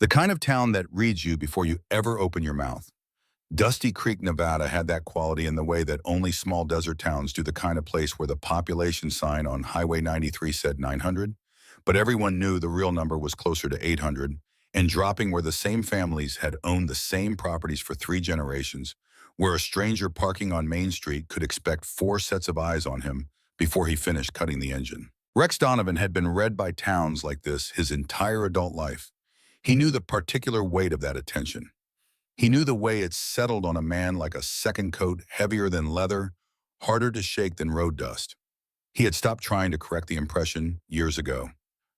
The kind of town that reads you before you ever open your mouth. Dusty Creek, Nevada had that quality in the way that only small desert towns do, the kind of place where the population sign on Highway 93 said 900, but everyone knew the real number was closer to 800, and dropping where the same families had owned the same properties for 3 generations, where a stranger parking on Main Street could expect 4 sets of eyes on him before he finished cutting the engine. Rex Donovan had been read by towns like this his entire adult life. He knew the particular weight of that attention. He knew the way it settled on a man like a second coat, heavier than leather, harder to shake than road dust. He had stopped trying to correct the impression years ago.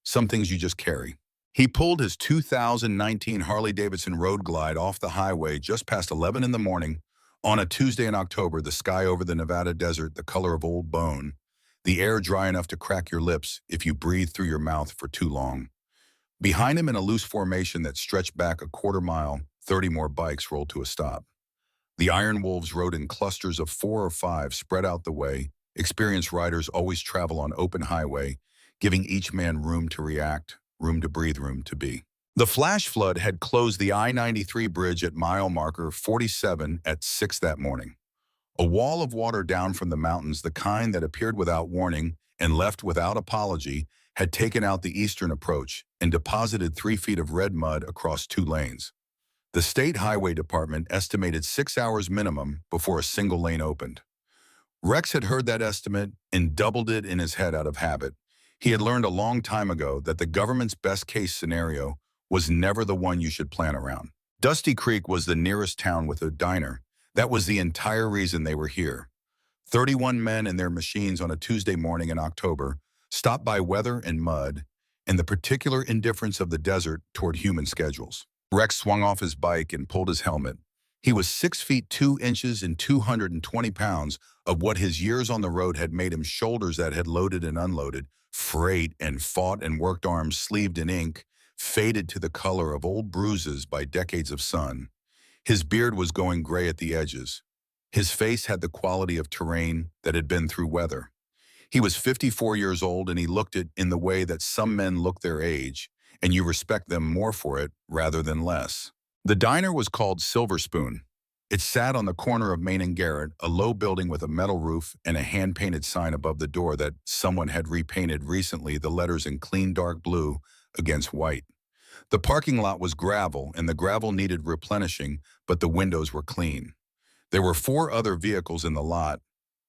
Some things you just carry. He pulled his 2019 Harley-Davidson Road Glide off the highway just past 11 in the morning on a Tuesday in October, the sky over the Nevada desert the color of old bone, the air dry enough to crack your lips if you breathe through your mouth for too long. Behind him, in a loose formation that stretched back a quarter mile, 30 more bikes rolled to a stop. The Iron Wolves rode in clusters of 4 or 5 spread out the way. Experienced riders always travel on open highway, giving each man room to react, room to breathe, room to be. The flash flood had closed the I-93 bridge at mile marker 47 at 6 that morning. A wall of water down from the mountains, the kind that appeared without warning and left without apology, had taken out the eastern approach and deposited 3 feet of red mud across 2 lanes. The State Highway Department estimated 6 hours minimum before a single lane opened. Rex had heard that estimate and doubled it in his head out of habit. He had learned a long time ago that the government's best-case scenario was never the one you should plan around. Dusty Creek was the nearest town with a diner. That was the entire reason they were here. 31 men and their machines on a Tuesday morning in October, stopped by weather and mud, and the particular indifference of the desert toward human schedules. Rex swung off his bike and pulled his helmet. He was 6 feet 2 inches and 220 pounds of what his years on the road had made him, shoulders that had loaded and unloaded, freight and fought and worked, arms sleeved in ink, faded to the color of old bruises by decades of sun. His beard was going gray at the edges. His face had the quality of terrain that had been through weather. He was 54 years old, and he looked it in the way that some men look their age, and you respect them more for it rather than less. The diner was called Silver Spoon. It sat on the corner of Main and Garrett, a low building with a metal roof and a hand-painted sign above the door that someone had repainted recently, the letters in clean dark blue against white. The parking lot was gravel, and the gravel needed replenishing, but the windows were clean. There were 4 other vehicles in the lot: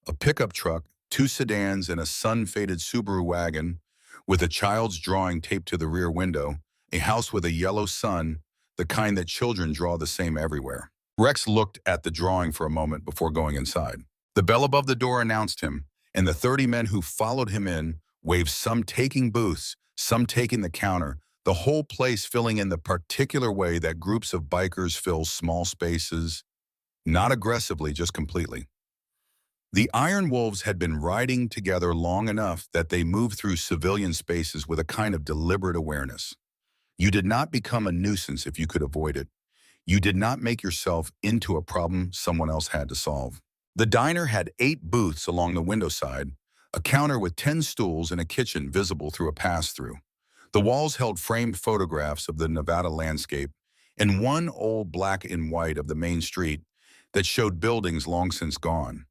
a pickup truck, 2 sedans, and a sun-faded Subaru wagon with a child's drawing taped to the rear window, a house with a yellow sun, the kind that children draw the same everywhere. Rex looked at the drawing for a moment before going inside. The bell above the door announced him, and the 30 men who followed him in waved, some taking booths, some taking the counter, the whole place filling in the particular way that groups of bikers fill small spaces, not aggressively, just completely. The Iron Wolves had been riding together long enough that they moved through civilian spaces with a kind of deliberate awareness. You did not become a nuisance if you could avoid it. You did not make yourself into a problem someone else had to solve. The diner had 8 booths along the window side, a counter with 10 stools, and a kitchen visible through a pass-through. The walls held framed photographs of the Nevada landscape and one old black and white of the main street that showed buildings long since gone.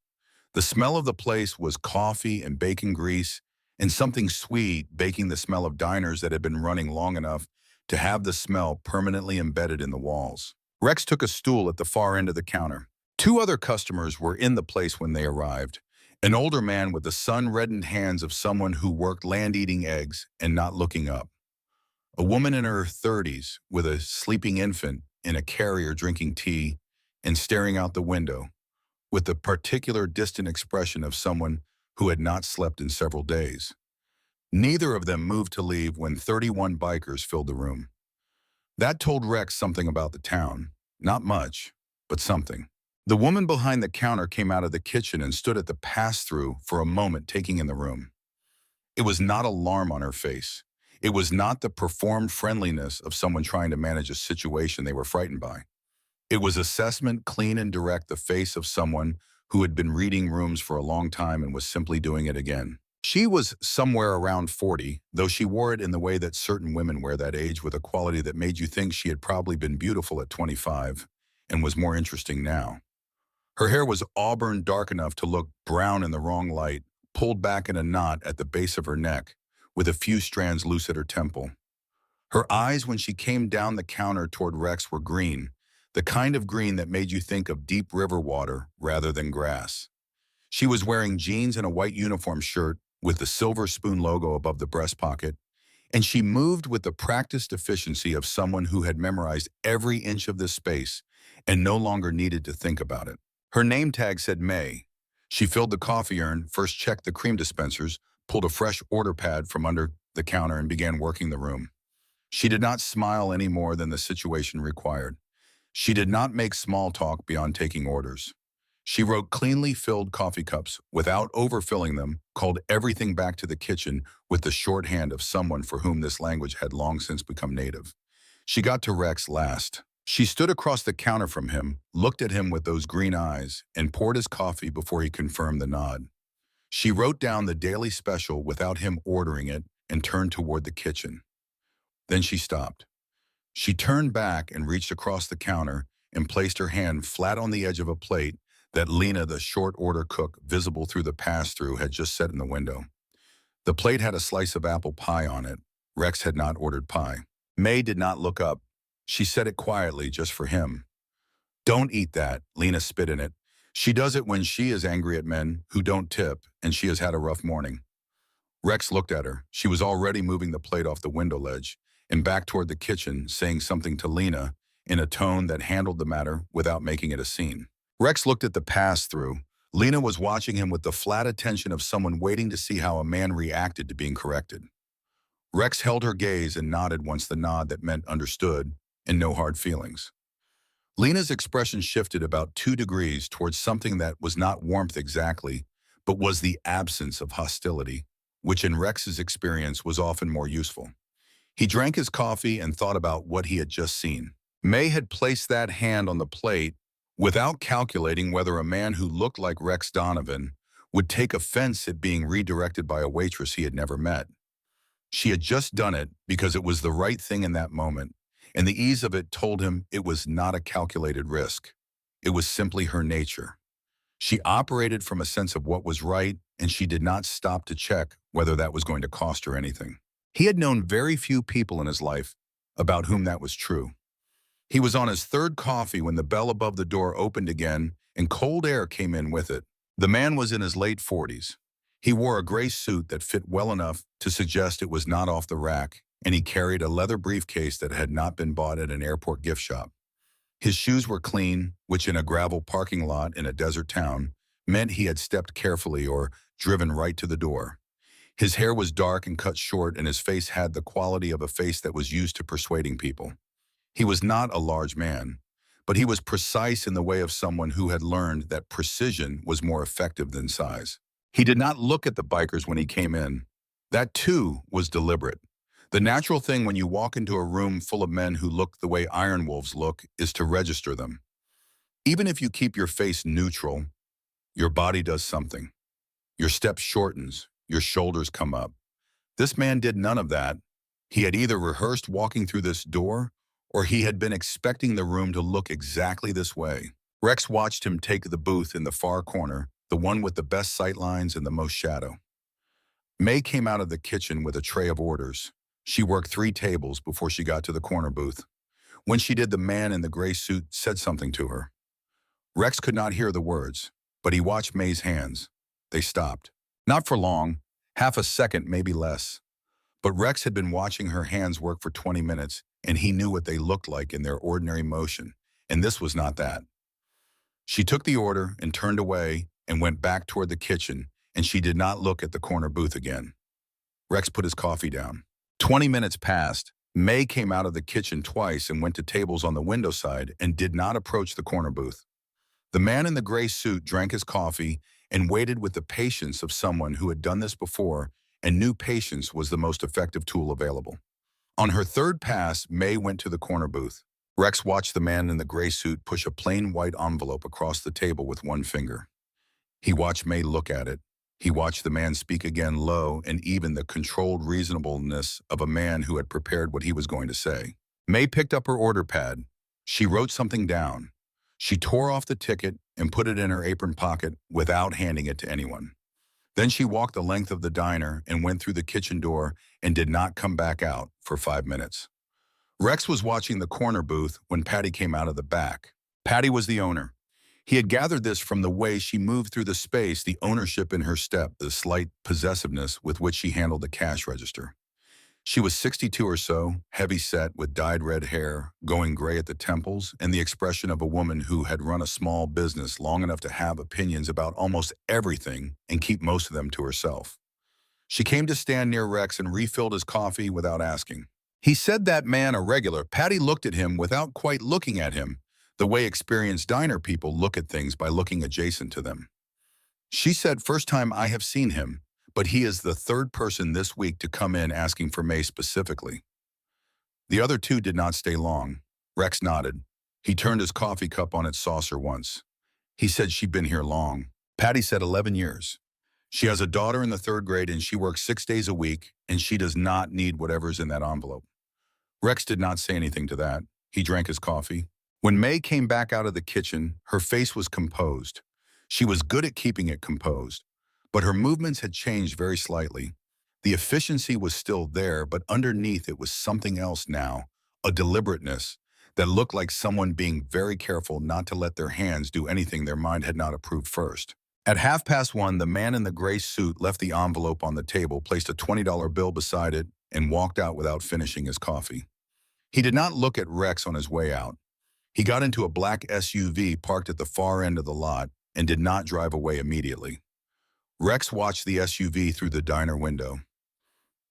The smell of the place was coffee and bacon grease and something sweet, baking the smell of diners that had been running long enough to have the smell permanently embedded in the walls. Rex took a stool at the far end of the counter. 2 other customers were in the place when they arrived. An older man with the sun-reddened hands of someone who worked land-eating eggs and not looking up. A woman in her 30s with a sleeping infant in a carrier drinking tea and staring out the window, with the particular distant expression of someone who had not slept in several days. Neither of them moved to leave when 31 bikers filled the room. That told Rex something about the town. Not much, but something. The woman behind the counter came out of the kitchen and stood at the pass-through for a moment, taking in the room. It was not alarm on her face. It was not the performed friendliness of someone trying to manage a situation they were frightened by. It was assessment, clean and direct, the face of someone who had been reading rooms for a long time and was simply doing it again. She was somewhere around 40, though she wore it in the way that certain women wear that age, with a quality that made you think she had probably been beautiful at 25 and was more interesting now. Her hair was auburn dark enough to look brown in the wrong light, pulled back in a knot at the base of her neck, with a few strands loose at her temple. Her eyes when she came down the counter toward Rex were green, the kind of green that made you think of deep river water rather than grass. She was wearing jeans and a white uniform shirt with the silver spoon logo above the breast pocket, and she moved with the practiced efficiency of someone who had memorized every inch of this space and no longer needed to think about it. Her name tag said May. She filled the coffee urn, first checked the cream dispensers, pulled a fresh order pad from under the counter and began working the room. She did not smile any more than the situation required. She did not make small talk beyond taking orders. She wrote cleanly filled coffee cups without overfilling them, called everything back to the kitchen with the shorthand of someone for whom this language had long since become native. She got to Rex last. She stood across the counter from him, looked at him with those green eyes, and poured his coffee before he confirmed the nod. She wrote down the daily special without him ordering it and turned toward the kitchen. Then she stopped. She turned back and reached across the counter and placed her hand flat on the edge of a plate that Lena, the short order cook, visible through the pass-through, had just set in the window. The plate had a slice of apple pie on it. Rex had not ordered pie. May did not look up. She said it quietly, just for him. "Don't eat that," Lena spit in it. "She does it when she is angry at men who don't tip, and she has had a rough morning." Rex looked at her. She was already moving the plate off the window ledge and back toward the kitchen, saying something to Lena in a tone that handled the matter without making it a scene. Rex looked at the pass-through. Lena was watching him with the flat attention of someone waiting to see how a man reacted to being corrected. Rex held her gaze and nodded once the nod that meant understood and no hard feelings. Lena's expression shifted about 2 degrees towards something that was not warmth exactly, but was the absence of hostility, which in Rex's experience was often more useful. He drank his coffee and thought about what he had just seen. May had placed that hand on the plate without calculating whether a man who looked like Rex Donovan would take offense at being redirected by a waitress he had never met. She had just done it because it was the right thing in that moment, and the ease of it told him it was not a calculated risk. It was simply her nature. She operated from a sense of what was right, and she did not stop to check whether that was going to cost her anything. He had known very few people in his life about whom that was true. He was on his third coffee when the bell above the door opened again and cold air came in with it. The man was in his late 40s. He wore a gray suit that fit well enough to suggest it was not off the rack, and he carried a leather briefcase that had not been bought at an airport gift shop. His shoes were clean, which in a gravel parking lot in a desert town meant he had stepped carefully or driven right to the door. His hair was dark and cut short, and his face had the quality of a face that was used to persuading people. He was not a large man, but he was precise in the way of someone who had learned that precision was more effective than size. He did not look at the bikers when he came in. That, too, was deliberate. The natural thing when you walk into a room full of men who look the way iron wolves look is to register them. Even if you keep your face neutral, your body does something. Your step shortens, your shoulders come up. This man did none of that. He had either rehearsed walking through this door, or he had been expecting the room to look exactly this way. Rex watched him take the booth in the far corner, the one with the best sight lines and the most shadow. May came out of the kitchen with a tray of orders. She worked 3 tables before she got to the corner booth. When she did, the man in the gray suit said something to her. Rex could not hear the words, but he watched May's hands. They stopped. Not for long, half a second, maybe less. But Rex had been watching her hands work for 20 minutes, and he knew what they looked like in their ordinary motion, and this was not that. She took the order and turned away and went back toward the kitchen, and she did not look at the corner booth again. Rex put his coffee down. 20 minutes passed. May came out of the kitchen twice and went to tables on the window side and did not approach the corner booth. The man in the gray suit drank his coffee and waited with the patience of someone who had done this before and knew patience was the most effective tool available. On her third pass, May went to the corner booth. Rex watched the man in the gray suit push a plain white envelope across the table with one finger. He watched May look at it. He watched the man speak again low and even the controlled reasonableness of a man who had prepared what he was going to say. May picked up her order pad. She wrote something down. She tore off the ticket and put it in her apron pocket without handing it to anyone. Then she walked the length of the diner and went through the kitchen door and did not come back out for 5 minutes. Rex was watching the corner booth when Patty came out of the back. Patty was the owner. He had gathered this from the way she moved through the space, the ownership in her step, the slight possessiveness with which she handled the cash register. She was 62 or so, heavy-set with dyed red hair, going gray at the temples, and the expression of a woman who had run a small business long enough to have opinions about almost everything and keep most of them to herself. She came to stand near Rex and refilled his coffee without asking. He said that man a regular. Patty looked at him without quite looking at him, the way experienced diner people look at things by looking adjacent to them. She said, "First time I have seen him, but he is the third person this week to come in asking for May specifically." The other two did not stay long. Rex nodded. He turned his coffee cup on its saucer once. He said she'd been here long. Patty said 11 years. She has a daughter in the 3rd grade and she works 6 days a week and she does not need whatever's in that envelope. Rex did not say anything to that. He drank his coffee. When May came back out of the kitchen, her face was composed. She was good at keeping it composed, but her movements had changed very slightly. The efficiency was still there, but underneath it was something else now, a deliberateness that looked like someone being very careful not to let their hands do anything their mind had not approved first. At 1:30, the man in the gray suit left the envelope on the table, placed a $20 bill beside it, and walked out without finishing his coffee. He did not look at Rex on his way out. He got into a black SUV parked at the far end of the lot and did not drive away immediately. Rex watched the SUV through the diner window.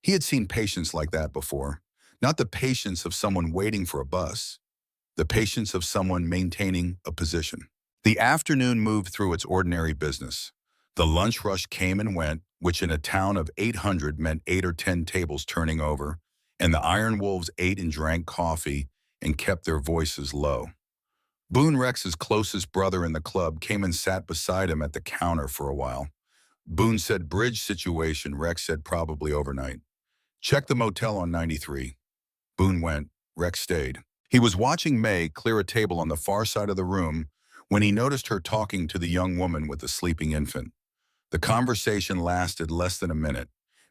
He had seen patience like that before, not the patience of someone waiting for a bus, the patience of someone maintaining a position. The afternoon moved through its ordinary business. The lunch rush came and went, which in a town of 800 meant 8 or 10 tables turning over, and the Iron Wolves ate and drank coffee and kept their voices low. Boone, Rex's closest brother in the club, came and sat beside him at the counter for a while. Boone said bridge situation. Rex said probably overnight. Check the motel on 93. Boone went. Rex stayed. He was watching May clear a table on the far side of the room when he noticed her talking to the young woman with the sleeping infant. The conversation lasted less than a minute.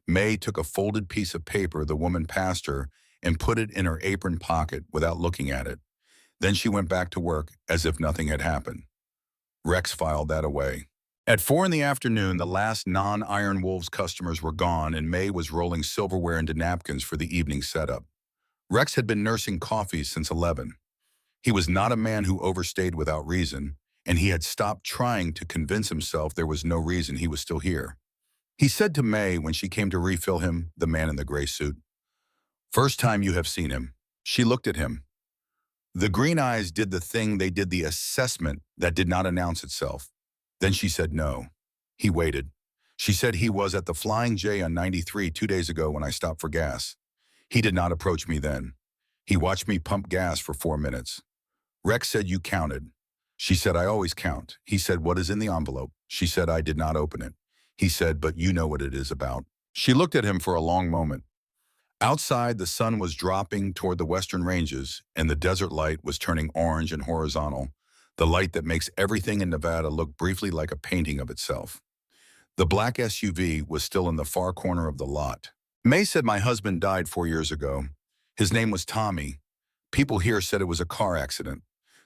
May took a folded piece of paper the woman passed her and put it in her apron pocket without looking at it. Then she went back to work as if nothing had happened. Rex filed that away. At 4 in the afternoon, the last non-Iron Wolves customers were gone and May was rolling silverware into napkins for the evening setup. Rex had been nursing coffee since 11. He was not a man who overstayed without reason, and he had stopped trying to convince himself there was no reason he was still here. He said to May when she came to refill him, the man in the gray suit, "First time you have seen him." She looked at him. The green eyes did the thing they did, the assessment that did not announce itself. Then she said no. He waited. She said he was at the Flying J on 93 2 days ago when I stopped for gas. He did not approach me then. He watched me pump gas for 4 minutes. Rex said you counted. She said I always count. He said what is in the envelope? She said I did not open it. He said but you know what it is about. She looked at him for a long moment. Outside, the sun was dropping toward the western ranges, and the desert light was turning orange and horizontal, the light that makes everything in Nevada look briefly like a painting of itself. The black SUV was still in the far corner of the lot. May said my husband died 4 years ago. His name was Tommy. People here said it was a car accident.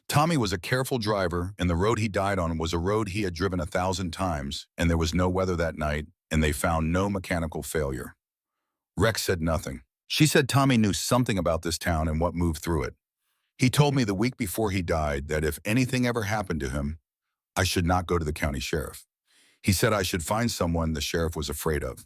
Tommy was a careful driver, and the road he died on was a road he had driven 1,000 times, and there was no weather that night, and they found no mechanical failure. Rex said nothing. She said Tommy knew something about this town and what moved through it. He told me the week before he died that if anything ever happened to him, I should not go to the county sheriff. He said I should find someone the sheriff was afraid of.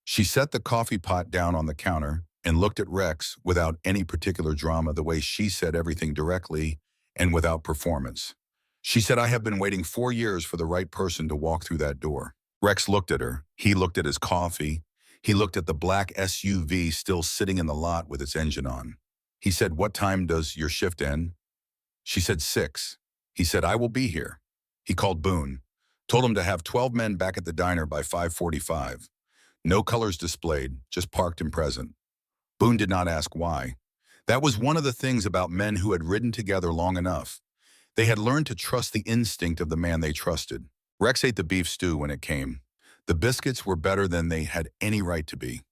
She set the coffee pot down on the counter and looked at Rex without any particular drama, the way she said everything directly and without performance. She said, I have been waiting 4 years for the right person to walk through that door. Rex looked at her. He looked at his coffee. He looked at the black SUV still sitting in the lot with its engine on. He said, what time does your shift end? She said 6. He said, I will be here. He called Boone. Told him to have 12 men back at the diner by 5:45. No colors displayed, just parked and present. Boone did not ask why. That was one of the things about men who had ridden together long enough. They had learned to trust the instinct of the man they trusted. Rex ate the beef stew when it came. The biscuits were better than they had any right to be.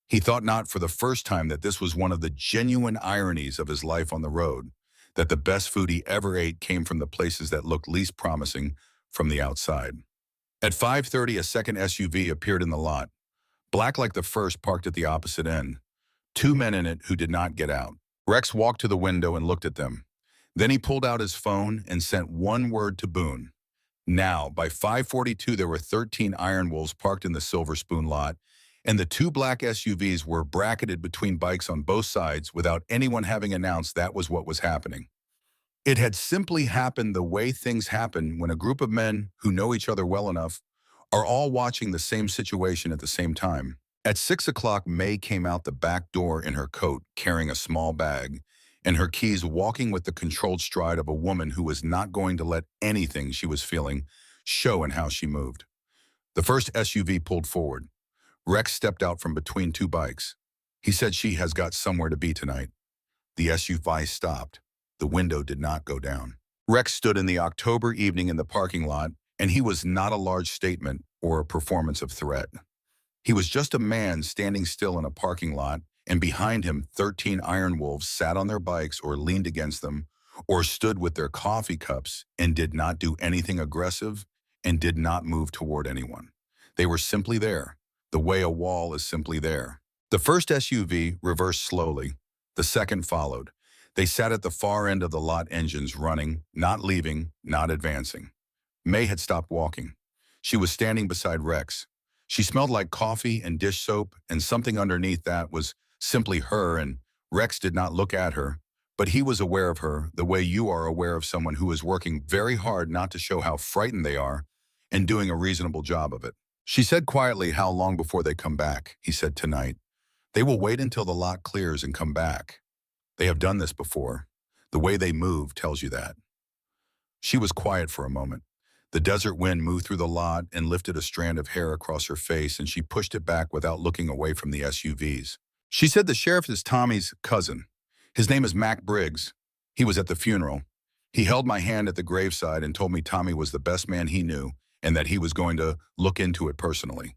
He thought not for the first time that this was one of the genuine ironies of his life on the road, that the best food he ever ate came from the places that looked least promising from the outside. At 5:30, a second SUV appeared in the lot, black like the first, parked at the opposite end. Two men in it who did not get out. Rex walked to the window and looked at them. Then he pulled out his phone and sent one word to Boone. Now, by 5:42, there were 13 Iron Wolves parked in the Silver Spoon lot, and the two black SUVs were bracketed between bikes on both sides without anyone having announced that was what was happening. It had simply happened the way things happen when a group of men who know each other well enough are all watching the same situation at the same time. At 6 o'clock, May came out the back door in her coat, carrying a small bag, and her keys, walking with the controlled stride of a woman who was not going to let anything she was feeling show in how she moved. The first SUV pulled forward. Rex stepped out from between two bikes. He said, "She has got somewhere to be tonight." The SUV stopped. The window did not go down. Rex stood in the October evening in the parking lot, and he was not a large statement or a performance of threat. He was just a man standing still in a parking lot, and behind him 13 Iron Wolves sat on their bikes or leaned against them or stood with their coffee cups and did not do anything aggressive and did not move toward anyone. They were simply there, the way a wall is simply there. The first SUV reversed slowly. The second followed. They sat at the far end of the lot, engines running, not leaving, not advancing. May had stopped walking. She was standing beside Rex. She smelled like coffee and dish soap, and something underneath that was simply her, and Rex did not look at her, but he was aware of her the way you are aware of someone who is working very hard not to show how frightened they are and doing a reasonable job of it. She said quietly, "How long before they come back?" He said, "Tonight. They will wait until the lot clears and come back. They have done this before. The way they move tells you that." She was quiet for a moment. The desert wind moved through the lot and lifted a strand of hair across her face, and she pushed it back without looking away from the SUVs. She said, "The sheriff is Tommy's cousin. His name is Mac Briggs. He was at the funeral. He held my hand at the graveside and told me Tommy was the best man he knew and that he was going to look into it personally."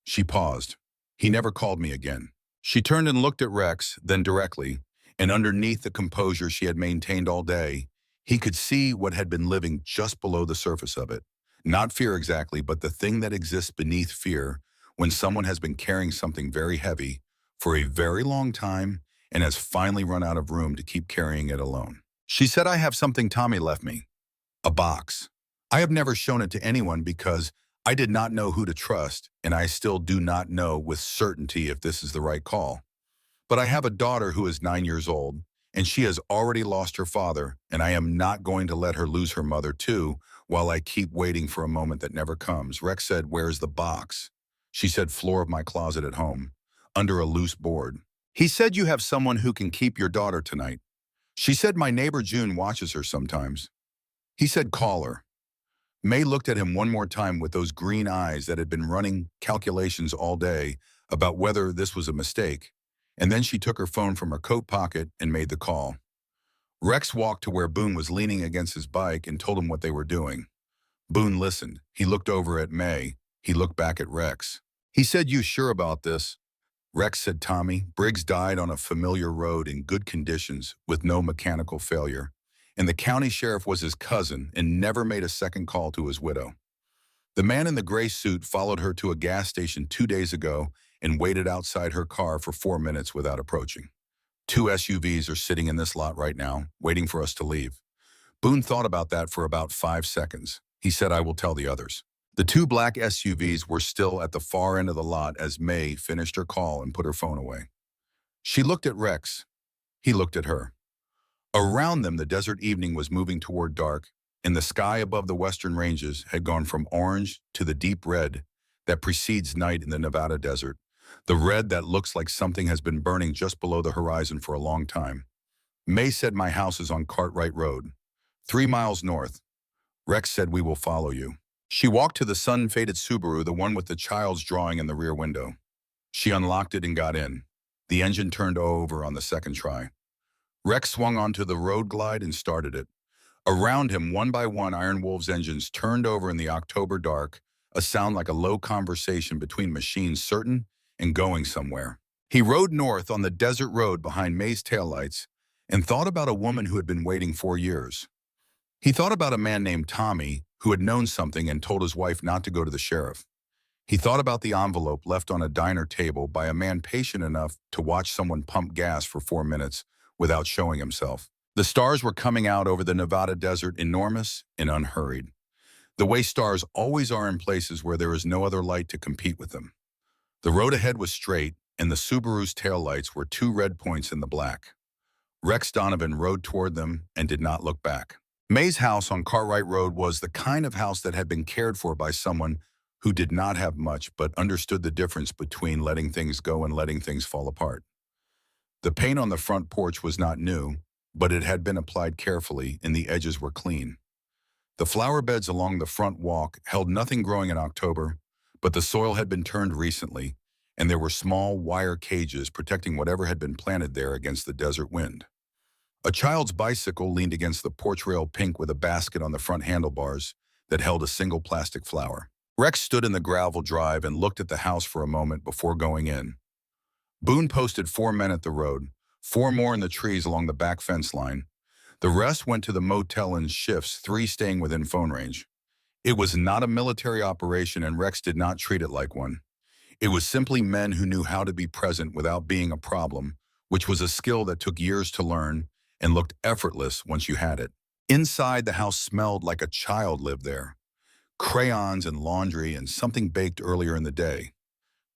She paused. "He never called me again." She turned and looked at Rex, then directly, and underneath the composure she had maintained all day, he could see what had been living just below the surface of it. Not fear exactly, but the thing that exists beneath fear when someone has been carrying something very heavy for a very long time and has finally run out of room to keep carrying it alone. She said, "I have something Tommy left me. A box. I have never shown it to anyone because I did not know who to trust, and I still do not know with certainty if this is the right call. But I have a daughter who is 9 years old, and she has already lost her father, and I am not going to let her lose her mother too while I keep waiting for a moment that never comes." Rex said, "Where's the box?" She said, "Floor of my closet at home, under a loose board." He said, "You have someone who can keep your daughter tonight." She said, "My neighbor June watches her sometimes." He said, "Call her." May looked at him one more time with those green eyes that had been running calculations all day about whether this was a mistake, and then she took her phone from her coat pocket and made the call. Rex walked to where Boone was leaning against his bike and told him what they were doing. Boone listened. He looked over at May. He looked back at Rex. He said, "You sure about this?" Rex said, "Tommy, Briggs died on a familiar road in good conditions with no mechanical failure, and the county sheriff was his cousin and never made a second call to his widow. The man in the gray suit followed her to a gas station 2 days ago and waited outside her car for 4 minutes without approaching. 2 SUVs are sitting in this lot right now, waiting for us to leave." Boone thought about that for about 5 seconds. He said, "I will tell the others." The 2 black SUVs were still at the far end of the lot as May finished her call and put her phone away. She looked at Rex. He looked at her. Around them, the desert evening was moving toward dark, and the sky above the western ranges had gone from orange to the deep red that precedes night in the Nevada desert, the red that looks like something has been burning just below the horizon for a long time. May said, "My house is on Cartwright Road, 3 miles north." Rex said, "We will follow you." She walked to the sun-faded Subaru, the one with the child's drawing in the rear window. She unlocked it and got in. The engine turned over on the second try. Rex swung onto the road glide and started it. Around him, one by one, Iron Wolf's engines turned over in the October dark, a sound like a low conversation between machines certain and going somewhere. He rode north on the desert road behind May's taillights and thought about a woman who had been waiting 4 years. He thought about a man named Tommy who had known something and told his wife not to go to the sheriff. He thought about the envelope left on a diner table by a man patient enough to watch someone pump gas for 4 minutes without showing himself. The stars were coming out over the Nevada desert, enormous and unhurried, the way stars always are in places where there is no other light to compete with them. The road ahead was straight, and the Subaru's taillights were two red points in the black. Rex Donovan rode toward them and did not look back. May's house on Cartwright Road was the kind of house that had been cared for by someone who did not have much but understood the difference between letting things go and letting things fall apart. The paint on the front porch was not new, but it had been applied carefully and the edges were clean. The flower beds along the front walk held nothing growing in October, but the soil had been turned recently, and there were small wire cages protecting whatever had been planted there against the desert wind. A child's bicycle leaned against the porch rail, pink with a basket on the front handlebars that held a single plastic flower. Rex stood in the gravel drive and looked at the house for a moment before going in. Boone posted 4 men at the road, 4 more in the trees along the back fence line. The rest went to the motel in shifts, 3 staying within phone range. It was not a military operation, and Rex did not treat it like one. It was simply men who knew how to be present without being a problem, which was a skill that took years to learn and looked effortless once you had it. Inside, the house smelled like a child lived there. Crayons and laundry and something baked earlier in the day.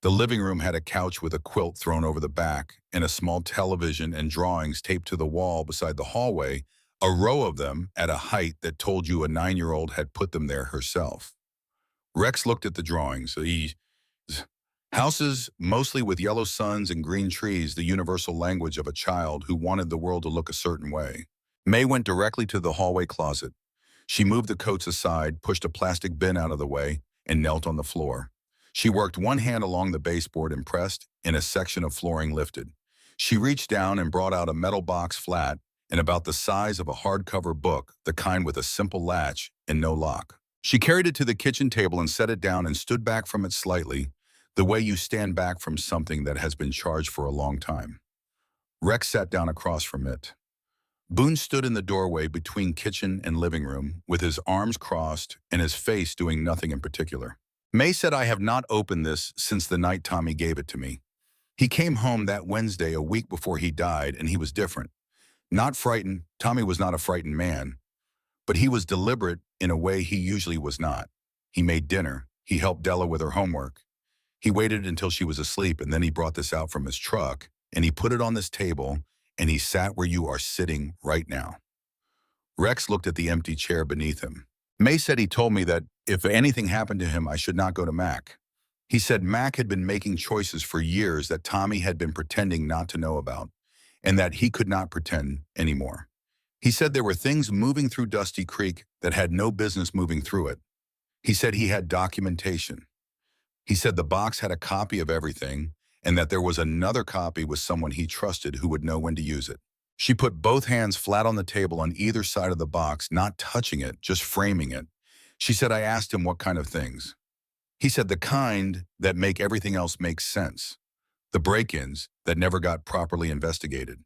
The living room had a couch with a quilt thrown over the back and a small television and drawings taped to the wall beside the hallway, a row of them at a height that told you a 9-year-old had put them there herself. Rex looked at the drawings. Houses, mostly with yellow suns and green trees, the universal language of a child who wanted the world to look a certain way. May went directly to the hallway closet. She moved the coats aside, pushed a plastic bin out of the way, and knelt on the floor. She worked one hand along the baseboard and pressed, and a section of flooring lifted. She reached down and brought out a metal box flat and about the size of a hardcover book, the kind with a simple latch and no lock. She carried it to the kitchen table and set it down and stood back from it slightly, the way you stand back from something that has been charged for a long time. Rex sat down across from it. Boone stood in the doorway between kitchen and living room, with his arms crossed and his face doing nothing in particular. May said, "I have not opened this since the night Tommy gave it to me. He came home that Wednesday, a week before he died, and he was different. Not frightened. Tommy was not a frightened man, but he was deliberate in a way he usually was not. He made dinner. He helped Della with her homework. He waited until she was asleep, and then he brought this out from his truck, and he put it on this table, and he sat where you are sitting right now." Rex looked at the empty chair beneath him. May said, "He told me that if anything happened to him, I should not go to Mac. He said Mac had been making choices for years that Tommy had been pretending not to know about, and that he could not pretend anymore. He said there were things moving through Dusty Creek that had no business moving through it. He said he had documentation. He said the box had a copy of everything, and that there was another copy with someone he trusted who would know when to use it." She put both hands flat on the table on either side of the box, not touching it, just framing it. She said, "I asked him what kind of things. He said the kind that make everything else make sense. The break-ins that never got properly investigated.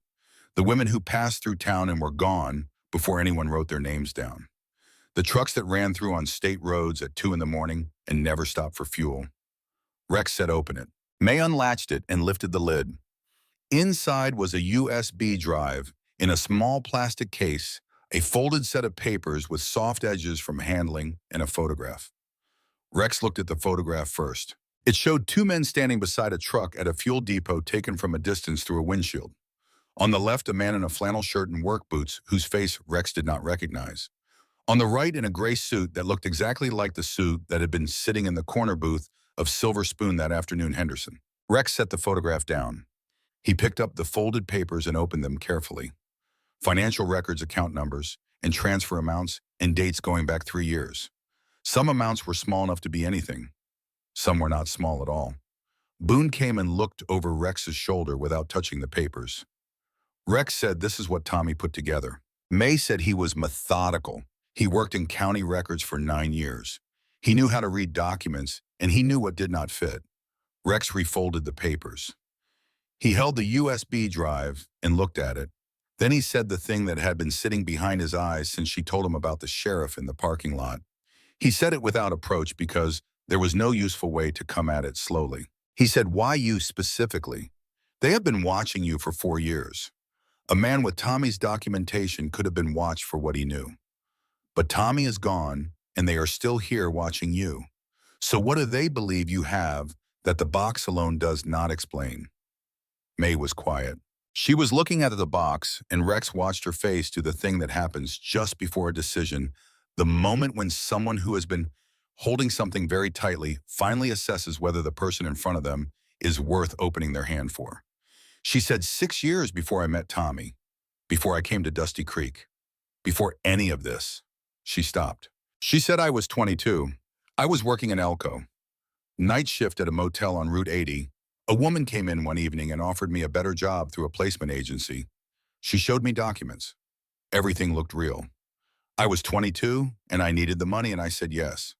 The women who passed through town and were gone before anyone wrote their names down. The trucks that ran through on state roads at 2 in the morning and never stopped for fuel." Rex said, "Open it." May unlatched it and lifted the lid. Inside was a USB drive in a small plastic case, a folded set of papers with soft edges from handling, and a photograph. Rex looked at the photograph first. It showed 2 men standing beside a truck at a fuel depot taken from a distance through a windshield. On the left, a man in a flannel shirt and work boots whose face Rex did not recognize. On the right, in a gray suit that looked exactly like the suit that had been sitting in the corner booth of Silver Spoon that afternoon, Henderson. Rex set the photograph down. He picked up the folded papers and opened them carefully. Financial records, account numbers, and transfer amounts, and dates going back 3 years. Some amounts were small enough to be anything. Some were not small at all. Boone came and looked over Rex's shoulder without touching the papers. Rex said this is what Tommy put together. May said he was methodical. He worked in county records for 9 years. He knew how to read documents, and he knew what did not fit. Rex refolded the papers. He held the USB drive and looked at it. Then he said the thing that had been sitting behind his eyes since she told him about the sheriff in the parking lot. He said it without approach because there was no useful way to come at it slowly. He said, "Why you specifically? They have been watching you for 4 years. A man with Tommy's documentation could have been watched for what he knew. But Tommy is gone, and they are still here watching you. So what do they believe you have that the box alone does not explain?" May was quiet. She was looking at the box, and Rex watched her face do the thing that happens just before a decision, the moment when someone who has been holding something very tightly finally assesses whether the person in front of them is worth opening their hand for. She said 6 years before I met Tommy, before I came to Dusty Creek, before any of this. She stopped. She said I was 22. I was working in Elko. Night shift at a motel on Route 80. A woman came in one evening and offered me a better job through a placement agency. She showed me documents. Everything looked real. I was 22 and I needed the money and I said yes.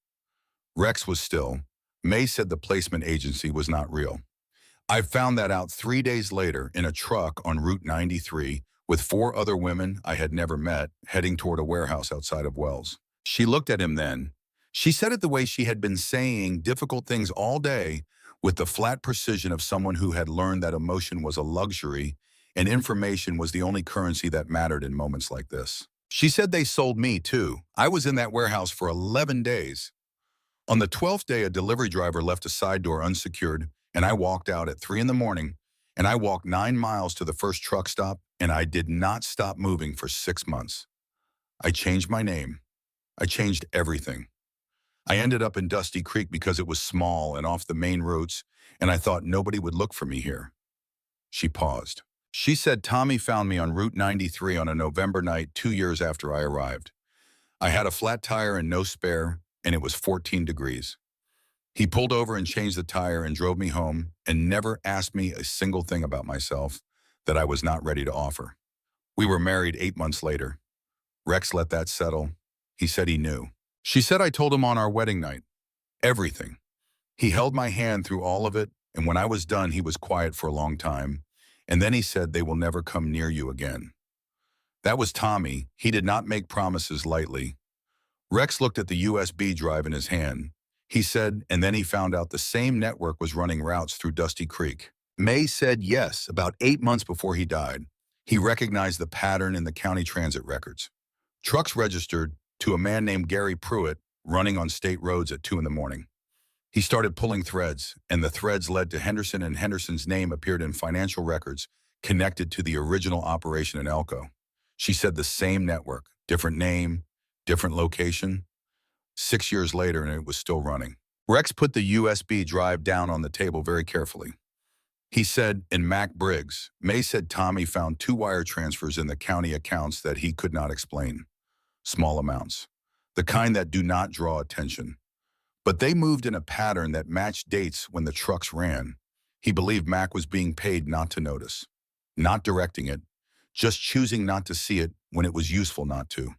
Rex was still. May said the placement agency was not real. I found that out 3 days later in a truck on Route 93 with 4 other women I had never met heading toward a warehouse outside of Wells. She looked at him then. She said it the way she had been saying difficult things all day, with the flat precision of someone who had learned that emotion was a luxury and information was the only currency that mattered in moments like this. She said they sold me too. I was in that warehouse for 11 days. On the 12th day, a delivery driver left a side door unsecured, and I walked out at 3 in the morning, and I walked 9 miles to the first truck stop, and I did not stop moving for 6 months. I changed my name. I changed everything. I ended up in Dusty Creek because it was small and off the main routes, and I thought nobody would look for me here. She paused. She said Tommy found me on Route 93 on a November night 2 years after I arrived. I had a flat tire and no spare, and it was 14 degrees. He pulled over and changed the tire and drove me home and never asked me a single thing about myself that I was not ready to offer. We were married 8 months later. Rex let that settle. He said he knew. She said I told him on our wedding night. Everything. He held my hand through all of it, and when I was done, he was quiet for a long time, and then he said they will never come near you again. That was Tommy. He did not make promises lightly. Rex looked at the USB drive in his hand. He said, and then he found out the same network was running routes through Dusty Creek. May said yes, about 8 months before he died. He recognized the pattern in the county transit records. Trucks registered to a man named Gary Pruitt running on state roads at 2 in the morning. He started pulling threads, and the threads led to Henderson, and Henderson's name appeared in financial records connected to the original operation in Elko. She said the same network, different name, different location. 6 years later, and it was still running. Rex put the USB drive down on the table very carefully. He said, in Mac Briggs, May said Tommy found 2 wire transfers in the county accounts that he could not explain. Small amounts, the kind that do not draw attention. But they moved in a pattern that matched dates when the trucks ran. He believed Mac was being paid not to notice, not directing it, just choosing not to see it when it was useful not to.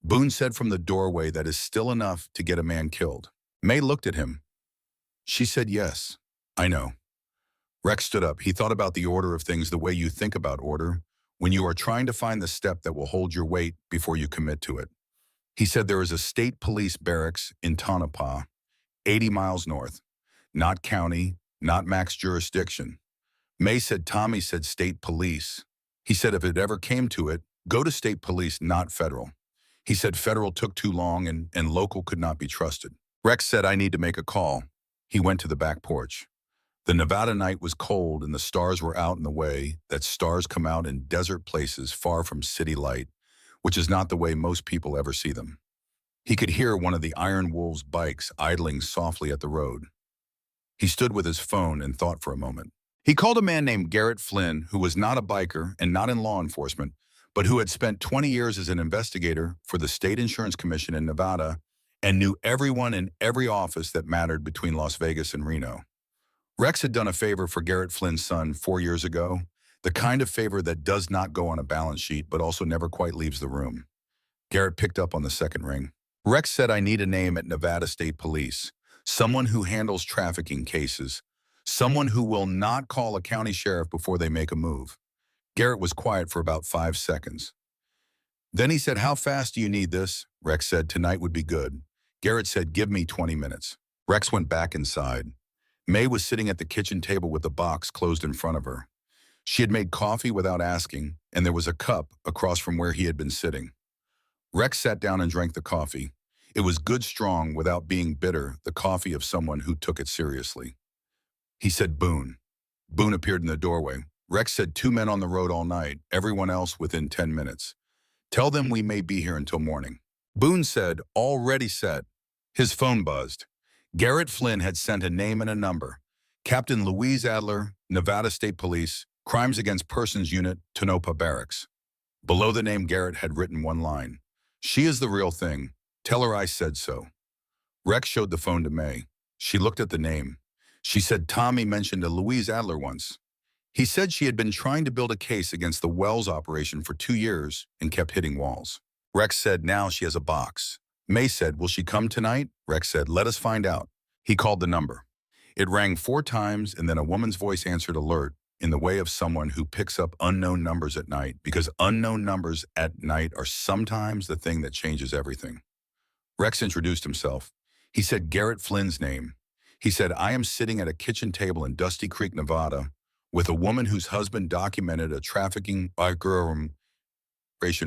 Boone said from the doorway that is still enough to get a man killed. May looked at him. She said, yes, I know. Rex stood up. He thought about the order of things the way you think about order, when you are trying to find the step that will hold your weight before you commit to it. He said there is a state police barracks in Tonopah, 80 miles north. Not county, not Mac's jurisdiction. May said Tommy said state police. He said if it ever came to it, go to state police, not federal. He said federal took too long and local could not be trusted. Rex said I need to make a call. He went to the back porch. The Nevada night was cold and the stars were out in the way that stars come out in desert places far from city light, which is not the way most people ever see them. He could hear one of the Iron Wolves' bikes idling softly at the road. He stood with his phone and thought for a moment. He called a man named Garrett Flynn, who was not a biker and not in law enforcement, but who had spent 20 years as an investigator for the State Insurance Commission in Nevada and knew everyone in every office that mattered between Las Vegas and Reno. Rex had done a favor for Garrett Flynn's son 4 years ago, the kind of favor that does not go on a balance sheet but also never quite leaves the room. Garrett picked up on the second ring. Rex said, I need a name at Nevada State Police, someone who handles trafficking cases, someone who will not call a county sheriff before they make a move. Garrett was quiet for about 5 seconds. Then he said, how fast do you need this? Rex said, tonight would be good. Garrett said, give me 20 minutes. Rex went back inside. May was sitting at the kitchen table with the box closed in front of her. She had made coffee without asking, and there was a cup across from where he had been sitting. Rex sat down and drank the coffee. It was good strong without being bitter, the coffee of someone who took it seriously. He said, Boone. Boone appeared in the doorway. Rex said, 2 men on the road all night, everyone else within 10 minutes. Tell them we may be here until morning. Boone said, already set. His phone buzzed. Garrett Flynn had sent a name and a number. Captain Louise Adler, Nevada State Police, Crimes Against Persons Unit, Tonopah Barracks. Below the name, Garrett had written one line. She is the real thing. Tell her I said so. Rex showed the phone to May. She looked at the name. She said Tommy mentioned a Louise Adler once. He said she had been trying to build a case against the Wells operation for 2 years and kept hitting walls. Rex said now she has a box. May said, will she come tonight? Rex said, let us find out. He called the number. It rang 4 times and then a woman's voice answered alert in the way of someone who picks up unknown numbers at night, because unknown numbers at night are sometimes the thing that changes everything. Rex introduced himself. He said Garrett Flynn's name. He said, I am sitting at a kitchen table in Dusty Creek, Nevada, with a woman whose husband documented a trafficking operation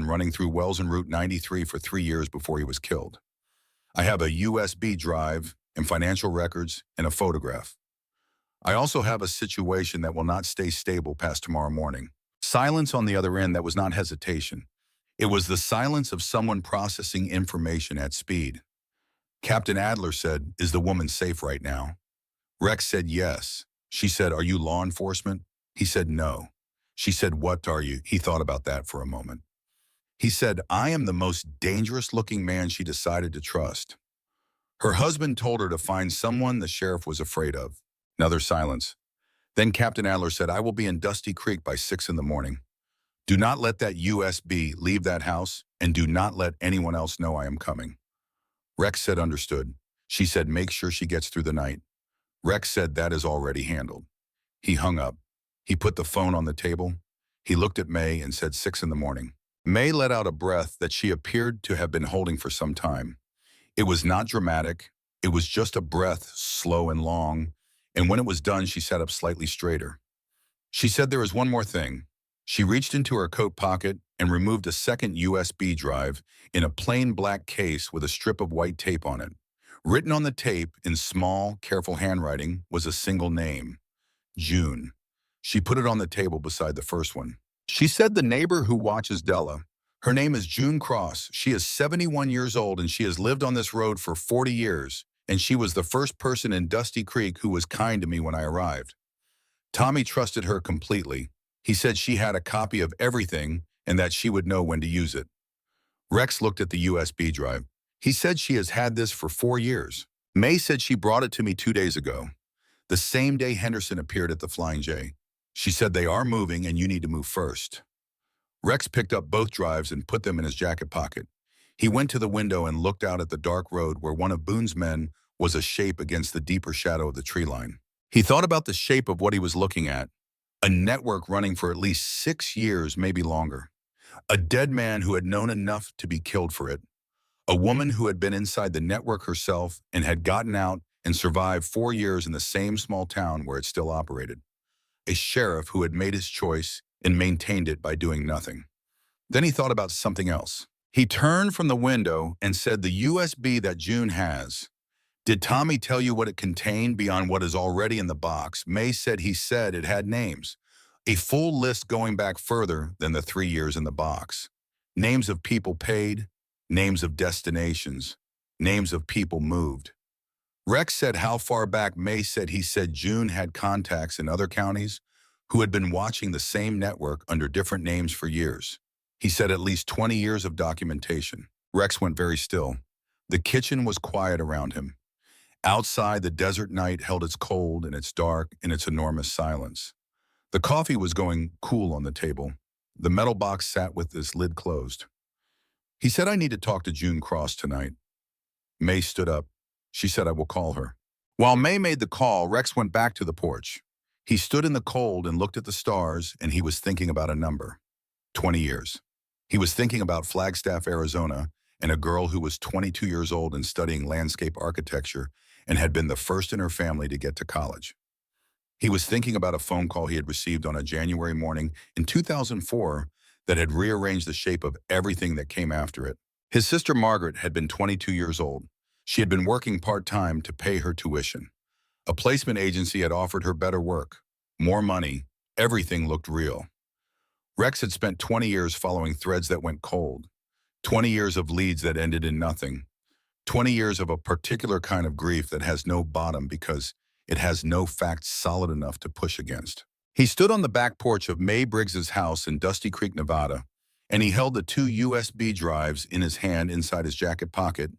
running through Wells and Route 93 for 3 years before he was killed. I have a USB drive and financial records and a photograph. I also have a situation that will not stay stable past tomorrow morning. Silence on the other end that was not hesitation. It was the silence of someone processing information at speed. Captain Adler said, is the woman safe right now? Rex said, yes. She said, are you law enforcement? He said, no. She said, what are you? He thought about that for a moment. He said, I am the most dangerous-looking man she decided to trust. Her husband told her to find someone the sheriff was afraid of. Another silence. Then Captain Adler said, I will be in Dusty Creek by 6 in the morning. Do not let that USB leave that house, and do not let anyone else know I am coming. Rex said, understood. She said, make sure she gets through the night. Rex said, that is already handled. He hung up. He put the phone on the table. He looked at May and said 6 in the morning. May let out a breath that she appeared to have been holding for some time. It was not dramatic. It was just a breath, slow and long, and when it was done, she sat up slightly straighter. She said there is one more thing. She reached into her coat pocket and removed a second USB drive in a plain black case with a strip of white tape on it. Written on the tape in small, careful handwriting was a single name, June. She put it on the table beside the first one. She said the neighbor who watches Della. Her name is June Cross. She is 71 years old and she has lived on this road for 40 years. And she was the first person in Dusty Creek who was kind to me when I arrived. Tommy trusted her completely. He said she had a copy of everything and that she would know when to use it. Rex looked at the USB drive. He said she has had this for 4 years. May said she brought it to me 2 days ago, the same day Henderson appeared at the Flying J. She said they are moving and you need to move first. Rex picked up both drives and put them in his jacket pocket. He went to the window and looked out at the dark road where one of Boone's men was a shape against the deeper shadow of the tree line. He thought about the shape of what he was looking at. A network running for at least 6 years, maybe longer. A dead man who had known enough to be killed for it. A woman who had been inside the network herself and had gotten out and survived 4 years in the same small town where it still operated. A sheriff who had made his choice and maintained it by doing nothing. Then he thought about something else. He turned from the window and said, the USB that June has. Did Tommy tell you what it contained beyond what is already in the box? May said he said it had names. A full list going back further than the 3 years in the box. Names of people paid, names of destinations, names of people moved. Rex said how far back. May said he said June had contacts in other counties who had been watching the same network under different names for years. He said at least 20 years of documentation. Rex went very still. The kitchen was quiet around him. Outside, the desert night held its cold and its dark and its enormous silence. The coffee was going cool on the table. The metal box sat with its lid closed. He said, I need to talk to June Cross tonight. May stood up. She said, I will call her. While May made the call, Rex went back to the porch. He stood in the cold and looked at the stars, and he was thinking about a number. 20 years. He was thinking about Flagstaff, Arizona, and a girl who was 22 years old and studying landscape architecture and had been the first in her family to get to college. He was thinking about a phone call he had received on a January morning in 2004 that had rearranged the shape of everything that came after it. His sister Margaret had been 22 years old. She had been working part-time to pay her tuition. A placement agency had offered her better work, more money. Everything looked real. Rex had spent 20 years following threads that went cold, 20 years of leads that ended in nothing, 20 years of a particular kind of grief that has no bottom because it has no facts solid enough to push against. He stood on the back porch of May Briggs's house in Dusty Creek, Nevada, and he held the 2 USB drives in his hand inside his jacket pocket,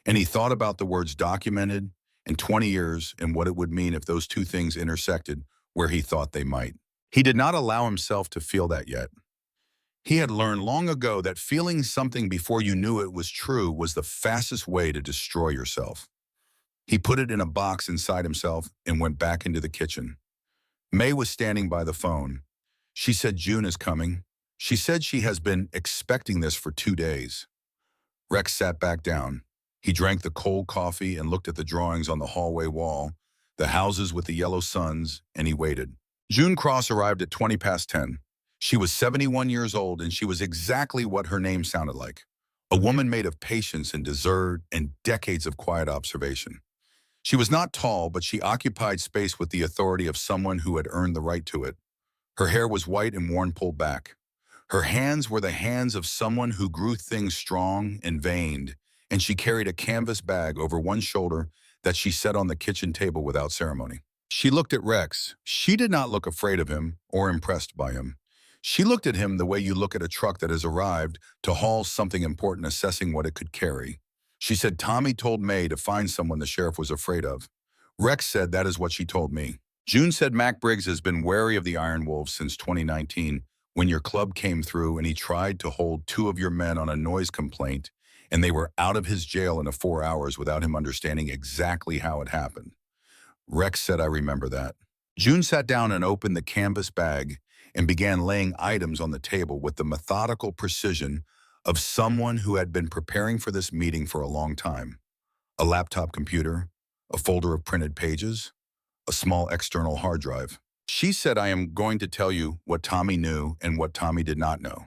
and he thought about the words documented and 20 years and what it would mean if those two things intersected where he thought they might. He did not allow himself to feel that yet. He had learned long ago that feeling something before you knew it was true was the fastest way to destroy yourself. He put it in a box inside himself and went back into the kitchen. May was standing by the phone. She said June is coming. She said she has been expecting this for 2 days. Rex sat back down. He drank the cold coffee and looked at the drawings on the hallway wall, the houses with the yellow suns, and he waited. June Cross arrived at 20 past 10. She was 71 years old, and she was exactly what her name sounded like. A woman made of patience and desert and decades of quiet observation. She was not tall, but she occupied space with the authority of someone who had earned the right to it. Her hair was white and worn pulled back. Her hands were the hands of someone who grew things strong and veined, and she carried a canvas bag over one shoulder that she set on the kitchen table without ceremony. She looked at Rex. She did not look afraid of him or impressed by him. She looked at him the way you look at a truck that has arrived to haul something important, assessing what it could carry. She said Tommy told May to find someone the sheriff was afraid of. Rex said that is what she told me. June said Mac Briggs has been wary of the Iron Wolves since 2019 when your club came through and he tried to hold 2 of your men on a noise complaint and they were out of his jail in 4 hours without him understanding exactly how it happened. Rex said, I remember that. June sat down and opened the canvas bag and began laying items on the table with the methodical precision of someone who had been preparing for this meeting for a long time. A laptop computer, a folder of printed pages, a small external hard drive. She said, I am going to tell you what Tommy knew and what Tommy did not know,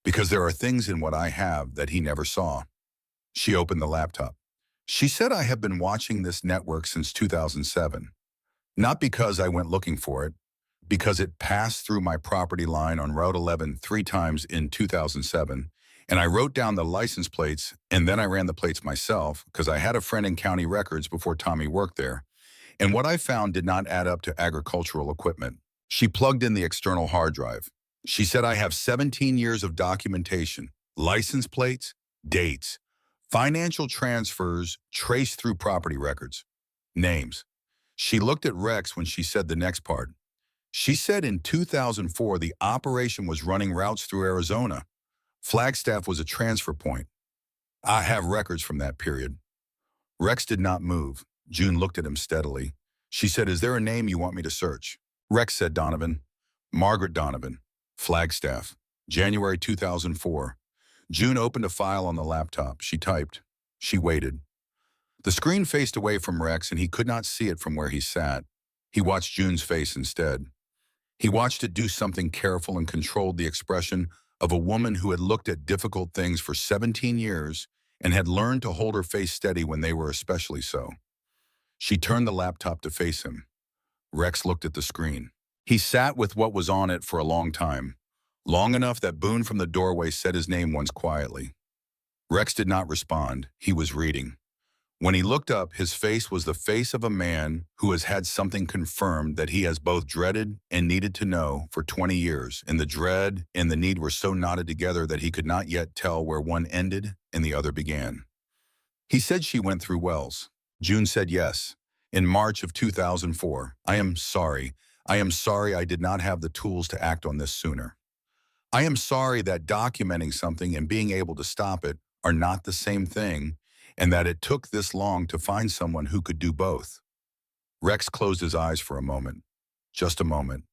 because there are things in what I have that he never saw. She opened the laptop. She said, I have been watching this network since 2007. Not because I went looking for it, because it passed through my property line on Route 11 3 times in 2007, and I wrote down the license plates, and then I ran the plates myself because I had a friend in county records before Tommy worked there, and what I found did not add up to agricultural equipment. She plugged in the external hard drive. She said, I have 17 years of documentation, license plates, dates, financial transfers traced through property records, names. She looked at Rex when she said the next part. She said in 2004, the operation was running routes through Arizona. Flagstaff was a transfer point. I have records from that period. Rex did not move. June looked at him steadily. She said, is there a name you want me to search? Rex said Donovan. Margaret Donovan. Flagstaff. January 2004. June opened a file on the laptop. She typed. She waited. The screen faced away from Rex and he could not see it from where he sat. He watched June's face instead. He watched it do something careful and controlled the expression of a woman who had looked at difficult things for 17 years and had learned to hold her face steady when they were especially so. She turned the laptop to face him. Rex looked at the screen. He sat with what was on it for a long time, long enough that Boone from the doorway said his name once quietly. Rex did not respond. He was reading. When he looked up, his face was the face of a man who has had something confirmed that he has both dreaded and needed to know for 20 years, and the dread and the need were so knotted together that he could not yet tell where one ended and the other began. He said she went through wells. June said yes. In March of 2004, I am sorry. I am sorry I did not have the tools to act on this sooner. I am sorry that documenting something and being able to stop it are not the same thing, and that it took this long to find someone who could do both. Rex closed his eyes for a moment. Just a moment.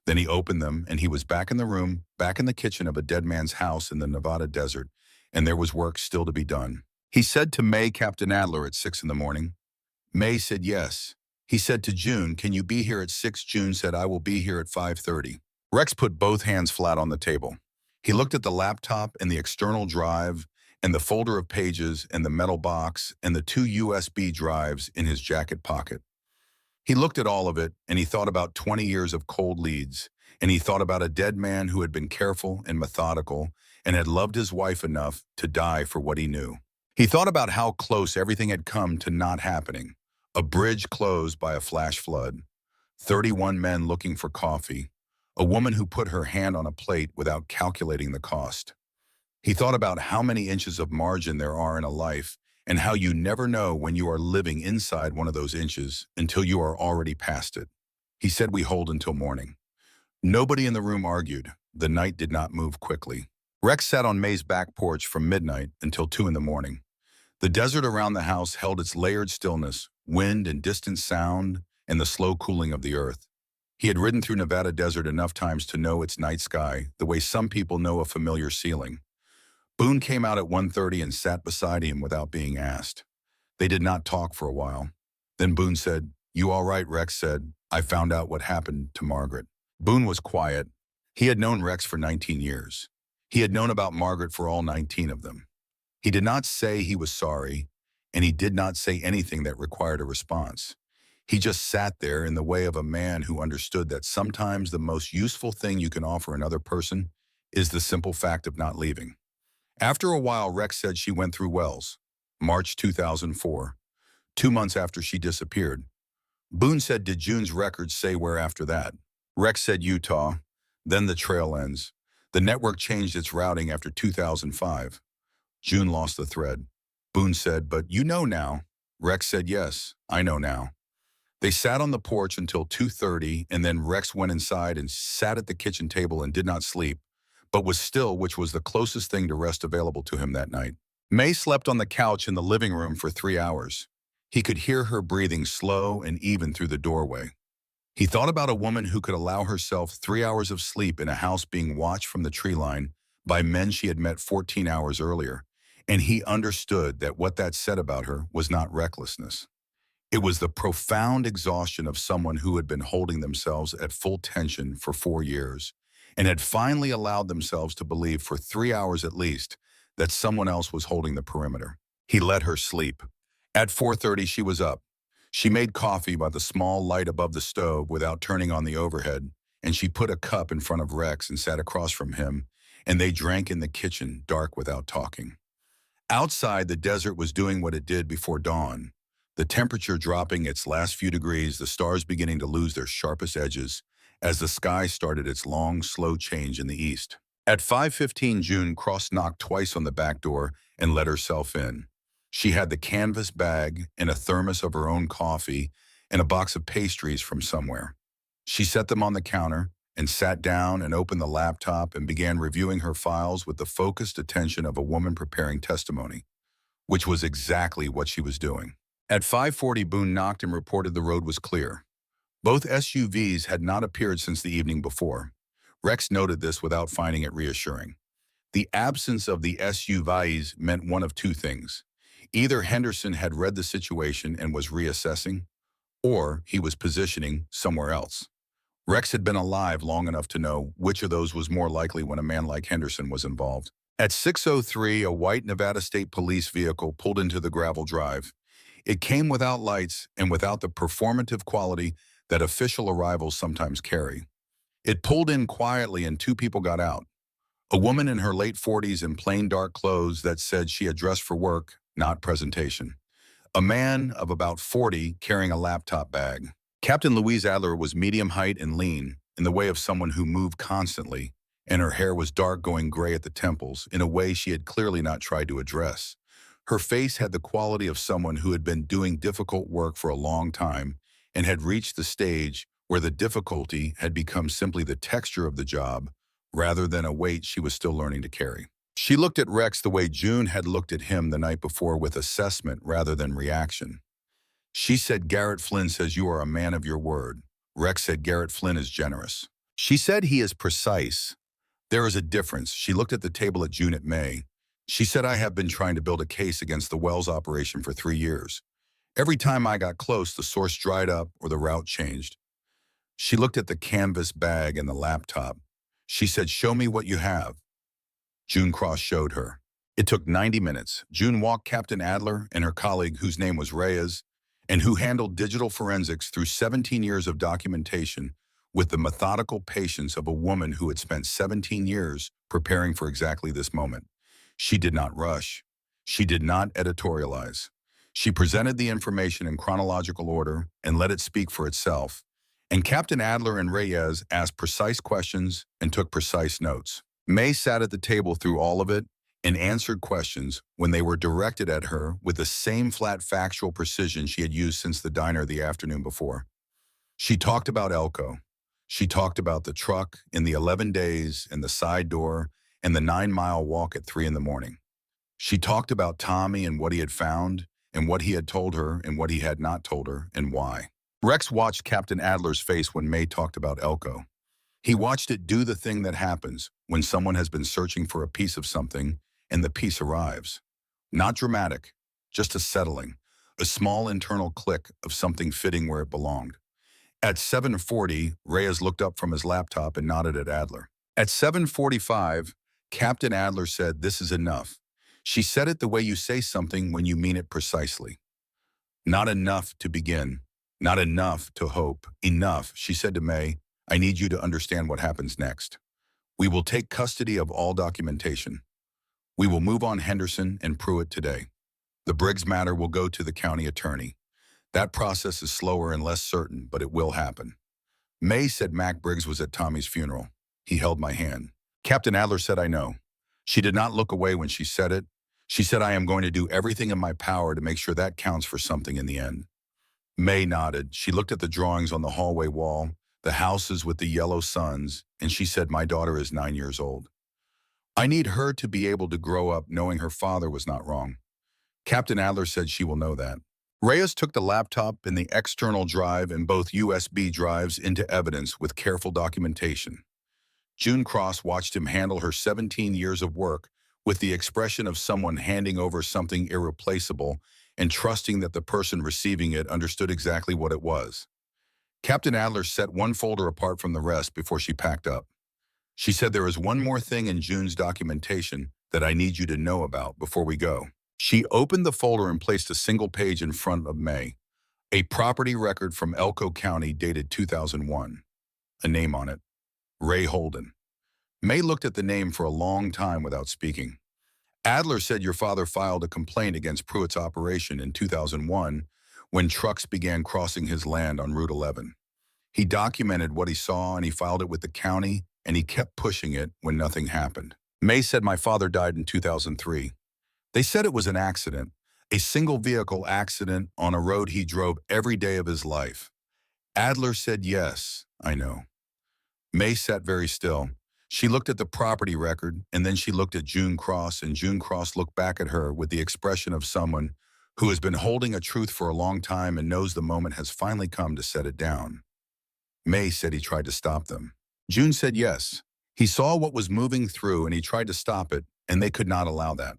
Then he opened them, and he was back in the room, back in the kitchen of a dead man's house in the Nevada desert, and there was work still to be done. He said to May, Captain Adler, at 6 in the morning. May said yes. He said to June, can you be here at 6? June said, I will be here at 5:30. Rex put both hands flat on the table. He looked at the laptop and the external drive and the folder of pages and the metal box and the 2 USB drives in his jacket pocket. He looked at all of it, and he thought about 20 years of cold leads, and he thought about a dead man who had been careful and methodical and had loved his wife enough to die for what he knew. He thought about how close everything had come to not happening. A bridge closed by a flash flood, 31 men looking for coffee, a woman who put her hand on a plate without calculating the cost. He thought about how many inches of margin there are in a life and how you never know when you are living inside one of those inches until you are already past it. He said we hold until morning. Nobody in the room argued. The night did not move quickly. Rex sat on May's back porch from midnight until 2 in the morning. The desert around the house held its layered stillness, wind and distant sound, and the slow cooling of the earth. He had ridden through Nevada desert enough times to know its night sky, the way some people know a familiar ceiling. Boone came out at 1:30 and sat beside him without being asked. They did not talk for a while. Then Boone said, "You all right?" Rex said, "I found out what happened to Margaret." Boone was quiet. He had known Rex for 19 years. He had known about Margaret for all 19 of them. He did not say he was sorry, and he did not say anything that required a response. He just sat there in the way of a man who understood that sometimes the most useful thing you can offer another person is the simple fact of not leaving. After a while, Rex said she went through wells. March 2004, 2 months after she disappeared. Boone said, "Did June's records say where after that?" Rex said Utah. Then the trail ends. The network changed its routing after 2005. June lost the thread. Boone said, "But you know now." Rex said, "Yes, I know now." They sat on the porch until 2:30, and then Rex went inside and sat at the kitchen table and did not sleep, but was still, which was the closest thing to rest available to him that night. May slept on the couch in the living room for 3 hours. He could hear her breathing slow and even through the doorway. He thought about a woman who could allow herself 3 hours of sleep in a house being watched from the tree line by men she had met 14 hours earlier, and he understood that what that said about her was not recklessness. It was the profound exhaustion of someone who had been holding themselves at full tension for 4 years and had finally allowed themselves to believe for 3 hours at least that someone else was holding the perimeter. He let her sleep. At 4:30, she was up. She made coffee by the small light above the stove without turning on the overhead, and she put a cup in front of Rex and sat across from him, and they drank in the kitchen, dark without talking. Outside, the desert was doing what it did before dawn, the temperature dropping its last few degrees, the stars beginning to lose their sharpest edges as the sky started its long, slow change in the east. At 5:15, June cross-knocked twice on the back door and let herself in. She had the canvas bag and a thermos of her own coffee and a box of pastries from somewhere. She set them on the counter and sat down and opened the laptop and began reviewing her files with the focused attention of a woman preparing testimony, which was exactly what she was doing. At 5:40, Boone knocked and reported the road was clear. Both SUVs had not appeared since the evening before. Rex noted this without finding it reassuring. The absence of the SUVs meant one of two things. Either Henderson had read the situation and was reassessing, or he was positioning somewhere else. Rex had been alive long enough to know which of those was more likely when a man like Henderson was involved. At 6:03, a white Nevada State Police vehicle pulled into the gravel drive. It came without lights and without the performative quality that official arrivals sometimes carry. It pulled in quietly and 2 people got out. A woman in her late 40s in plain dark clothes that said she had dressed for work, not presentation. A man of about 40 carrying a laptop bag. Captain Louise Adler was medium height and lean, in the way of someone who moved constantly, and her hair was dark going gray at the temples in a way she had clearly not tried to address. Her face had the quality of someone who had been doing difficult work for a long time and had reached the stage where the difficulty had become simply the texture of the job rather than a weight she was still learning to carry. She looked at Rex the way June had looked at him the night before, with assessment rather than reaction. She said, "Garrett Flynn says you are a man of your word." Rex said, "Garrett Flynn is generous." She said, "He is precise." There is a difference. She looked at the table at June at May. She said, "I have been trying to build a case against the Wells operation for 3 years. Every time I got close, the source dried up or the route changed." She looked at the canvas bag and the laptop. She said, "Show me what you have." June Cross showed her. It took 90 minutes. June walked Captain Adler and her colleague, whose name was Reyes, and who handled digital forensics, through 17 years of documentation with the methodical patience of a woman who had spent 17 years preparing for exactly this moment. She did not rush. She did not editorialize. She presented the information in chronological order and let it speak for itself. And Captain Adler and Reyes asked precise questions and took precise notes. May sat at the table through all of it and answered questions when they were directed at her with the same flat factual precision she had used since the diner the afternoon before. She talked about Elko. She talked about the truck in the 11 days and the side door and the 9-mile walk at 3 in the morning. She talked about Tommy and what he had found and what he had told her and what he had not told her and why. Rex watched Captain Adler's face when May talked about Elko. He watched it do the thing that happens when someone has been searching for a piece of something and the piece arrives. Not dramatic, just a settling, a small internal click of something fitting where it belonged. At 7:40, Reyes looked up from his laptop and nodded at Adler. At 7:45, Captain Adler said, "This is enough." She said it the way you say something when you mean it precisely. "Not enough to begin. Not enough to hope. Enough," she said to May. "I need you to understand what happens next. We will take custody of all documentation. We will move on Henderson and Pruitt today. The Briggs matter will go to the county attorney. That process is slower and less certain, but it will happen." May said, "Mac Briggs was at Tommy's funeral. He held my hand." Captain Adler said, "I know." She did not look away when she said it. She said, "I am going to do everything in my power to make sure that counts for something in the end." May nodded. She looked at the drawings on the hallway wall, the houses with the yellow suns, and she said, "My daughter is 9 years old. I need her to be able to grow up knowing her father was not wrong." Captain Adler said, "She will know that." Reyes took the laptop and the external drive and both USB drives into evidence with careful documentation. June Cross watched him handle her 17 years of work with the expression of someone handing over something irreplaceable and trusting that the person receiving it understood exactly what it was. Captain Adler set one folder apart from the rest before she packed up. She said, "There is one more thing in June's documentation that I need you to know about before we go." She opened the folder and placed a single page in front of May. A property record from Elko County dated 2001. A name on it. Ray Holden. May looked at the name for a long time without speaking. Adler said, "Your father filed a complaint against Pruitt's operation in 2001 when trucks began crossing his land on Route 11. He documented what he saw and he filed it with the county and he kept pushing it when nothing happened." May said, "My father died in 2003. They said it was an accident, a single vehicle accident on a road he drove every day of his life." Adler said, "Yes, I know." May sat very still. She looked at the property record and then she looked at June Cross, and June Cross looked back at her with the expression of someone who has been holding a truth for a long time and knows the moment has finally come to set it down. May said, "He tried to stop them." June said, "Yes. He saw what was moving through and he tried to stop it, and they could not allow that.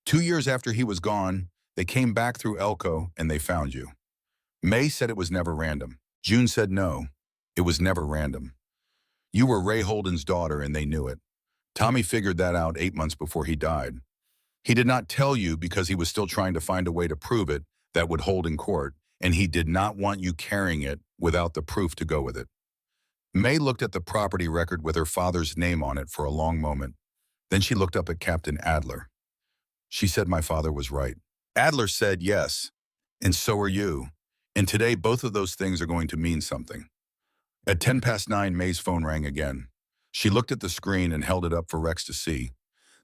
2 years after he was gone, they came back through Elko and they found you." May said, "It was never random." June said, "No, it was never random. You were Ray Holden's daughter and they knew it. Tommy figured that out 8 months before he died. He did not tell you because he was still trying to find a way to prove it that would hold in court, and he did not want you carrying it without the proof to go with it." May looked at the property record with her father's name on it for a long moment. Then she looked up at Captain Adler. She said, "My father was right." Adler said, "Yes, and so are you. And today both of those things are going to mean something." At 9:10, May's phone rang again. She looked at the screen and held it up for Rex to see.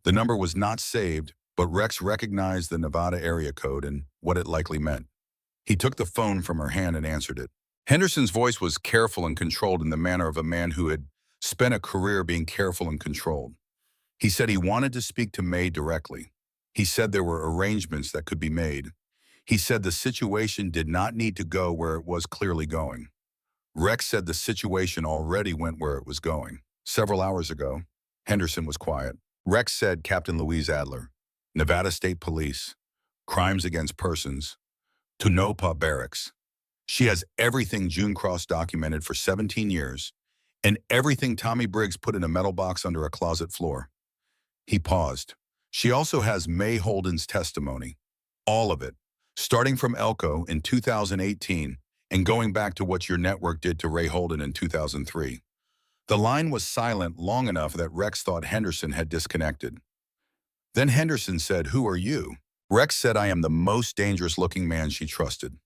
The number was not saved, but Rex recognized the Nevada area code and what it likely meant. He took the phone from her hand and answered it. Henderson's voice was careful and controlled in the manner of a man who had spent a career being careful and controlled. He said he wanted to speak to May directly. He said there were arrangements that could be made. He said the situation did not need to go where it was clearly going. Rex said the situation already went where it was going. Several hours ago, Henderson was quiet. Rex said Captain Louise Adler, Nevada State Police, Crimes Against Persons, Tonopah Barracks. She has everything June Cross documented for 17 years and everything Tommy Briggs put in a metal box under a closet floor. He paused. She also has May Holden's testimony. All of it, starting from Elko in 2018 and going back to what your network did to Ray Holden in 2003. The line was silent long enough that Rex thought Henderson had disconnected. Then Henderson said, "Who are you?" Rex said, "I am the most dangerous-looking man she trusted.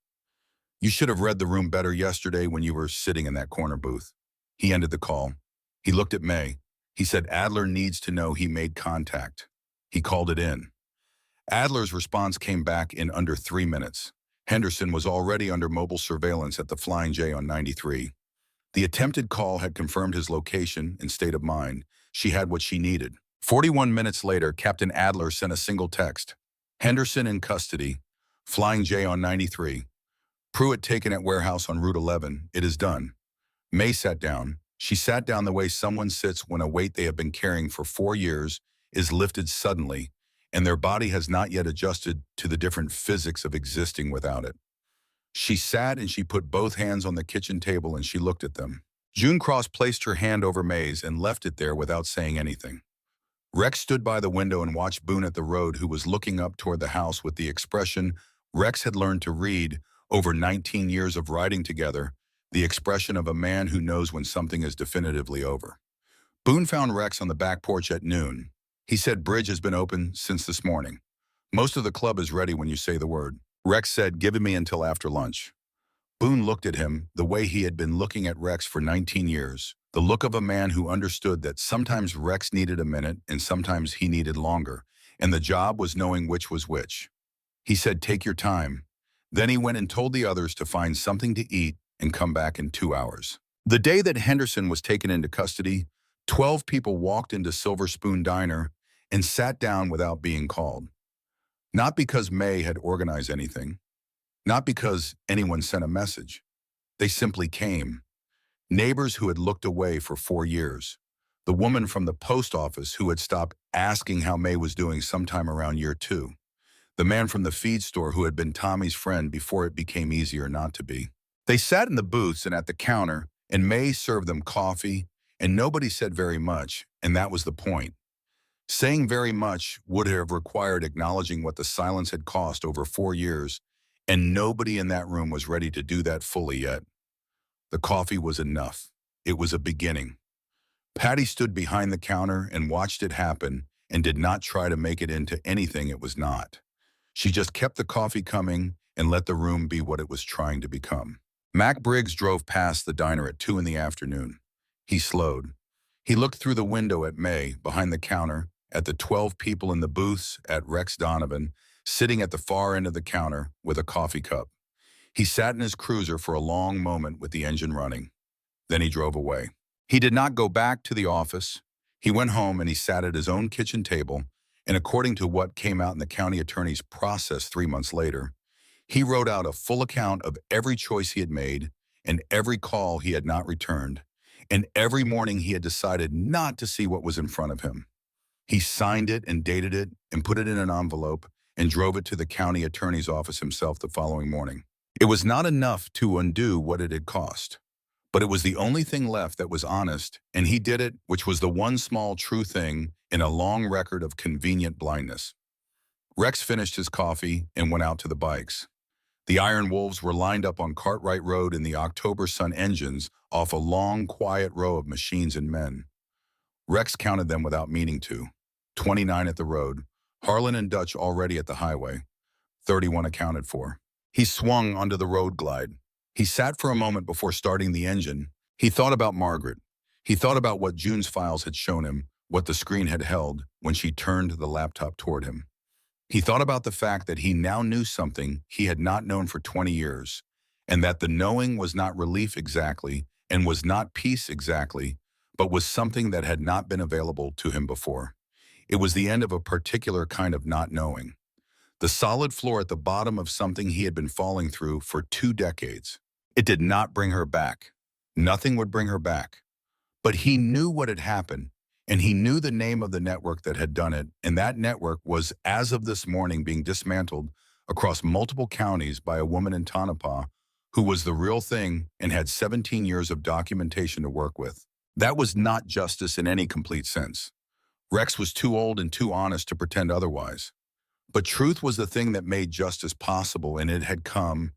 You should have read the room better yesterday when you were sitting in that corner booth." He ended the call. He looked at May. He said, "Adler needs to know he made contact." He called it in. Adler's response came back in under 3 minutes. Henderson was already under mobile surveillance at the Flying J on 93. The attempted call had confirmed his location and state of mind. She had what she needed. 41 minutes later, Captain Adler sent a single text. Henderson in custody. Flying J on 93. Pruitt taken at warehouse on Route 11. It is done. May sat down. She sat down the way someone sits when a weight they have been carrying for 4 years is lifted suddenly, and their body has not yet adjusted to the different physics of existing without it. She sat and she put both hands on the kitchen table and she looked at them. June Cross placed her hand over May's and left it there without saying anything. Rex stood by the window and watched Boone at the road, who was looking up toward the house with the expression Rex had learned to read over 19 years of riding together, the expression of a man who knows when something is definitively over. Boone found Rex on the back porch at noon. He said, "Bridge has been open since this morning. Most of the club is ready when you say the word." Rex said, "Give me until after lunch." Boone looked at him the way he had been looking at Rex for 19 years, the look of a man who understood that sometimes Rex needed a minute and sometimes he needed longer, and the job was knowing which was which. He said, "Take your time." Then he went and told the others to find something to eat and come back in 2 hours. The day that Henderson was taken into custody, 12 people walked into Silver Spoon Diner and sat down without being called. Not because May had organized anything, not because anyone sent a message. They simply came. Neighbors who had looked away for 4 years. The woman from the post office who had stopped asking how May was doing sometime around year 2. The man from the feed store who had been Tommy's friend before it became easier not to be. They sat in the booths and at the counter, and May served them coffee, and nobody said very much, and that was the point. Saying very much would have required acknowledging what the silence had cost over 4 years, and nobody in that room was ready to do that fully yet. The coffee was enough. It was a beginning. Patty stood behind the counter and watched it happen and did not try to make it into anything it was not. She just kept the coffee coming and let the room be what it was trying to become. Mac Briggs drove past the diner at 2 in the afternoon. He slowed. He looked through the window at May, behind the counter, at the 12 people in the booths, at Rex Donovan, sitting at the far end of the counter with a coffee cup. He sat in his cruiser for a long moment with the engine running. Then he drove away. He did not go back to the office. He went home and he sat at his own kitchen table, and according to what came out in the county attorney's process 3 months later, he wrote out a full account of every choice he had made and every call he had not returned, and every morning he had decided not to see what was in front of him. He signed it and dated it and put it in an envelope and drove it to the county attorney's office himself the following morning. It was not enough to undo what it had cost, but it was the only thing left that was honest, and he did it, which was the one small true thing in a long record of convenient blindness. Rex finished his coffee and went out to the bikes. The Iron Wolves were lined up on Cartwright Road in the October sun engines off a long, quiet row of machines and men. Rex counted them without meaning to. 29 at the road, Harlan and Dutch already at the highway, 31 accounted for. He swung onto the road glide. He sat for a moment before starting the engine. He thought about Margaret. He thought about what June's files had shown him, what the screen had held when she turned the laptop toward him. He thought about the fact that he now knew something he had not known for 20 years, and that the knowing was not relief exactly, and was not peace exactly, but was something that had not been available to him before. It was the end of a particular kind of not knowing. The solid floor at the bottom of something he had been falling through for 2 decades. It did not bring her back. Nothing would bring her back. But he knew what had happened, and he knew the name of the network that had done it, and that network was, as of this morning, being dismantled across multiple counties by a woman in Tonopah who was the real thing and had 17 years of documentation to work with. That was not justice in any complete sense. Rex was too old and too honest to pretend otherwise. But truth was the thing that made justice possible, and it had come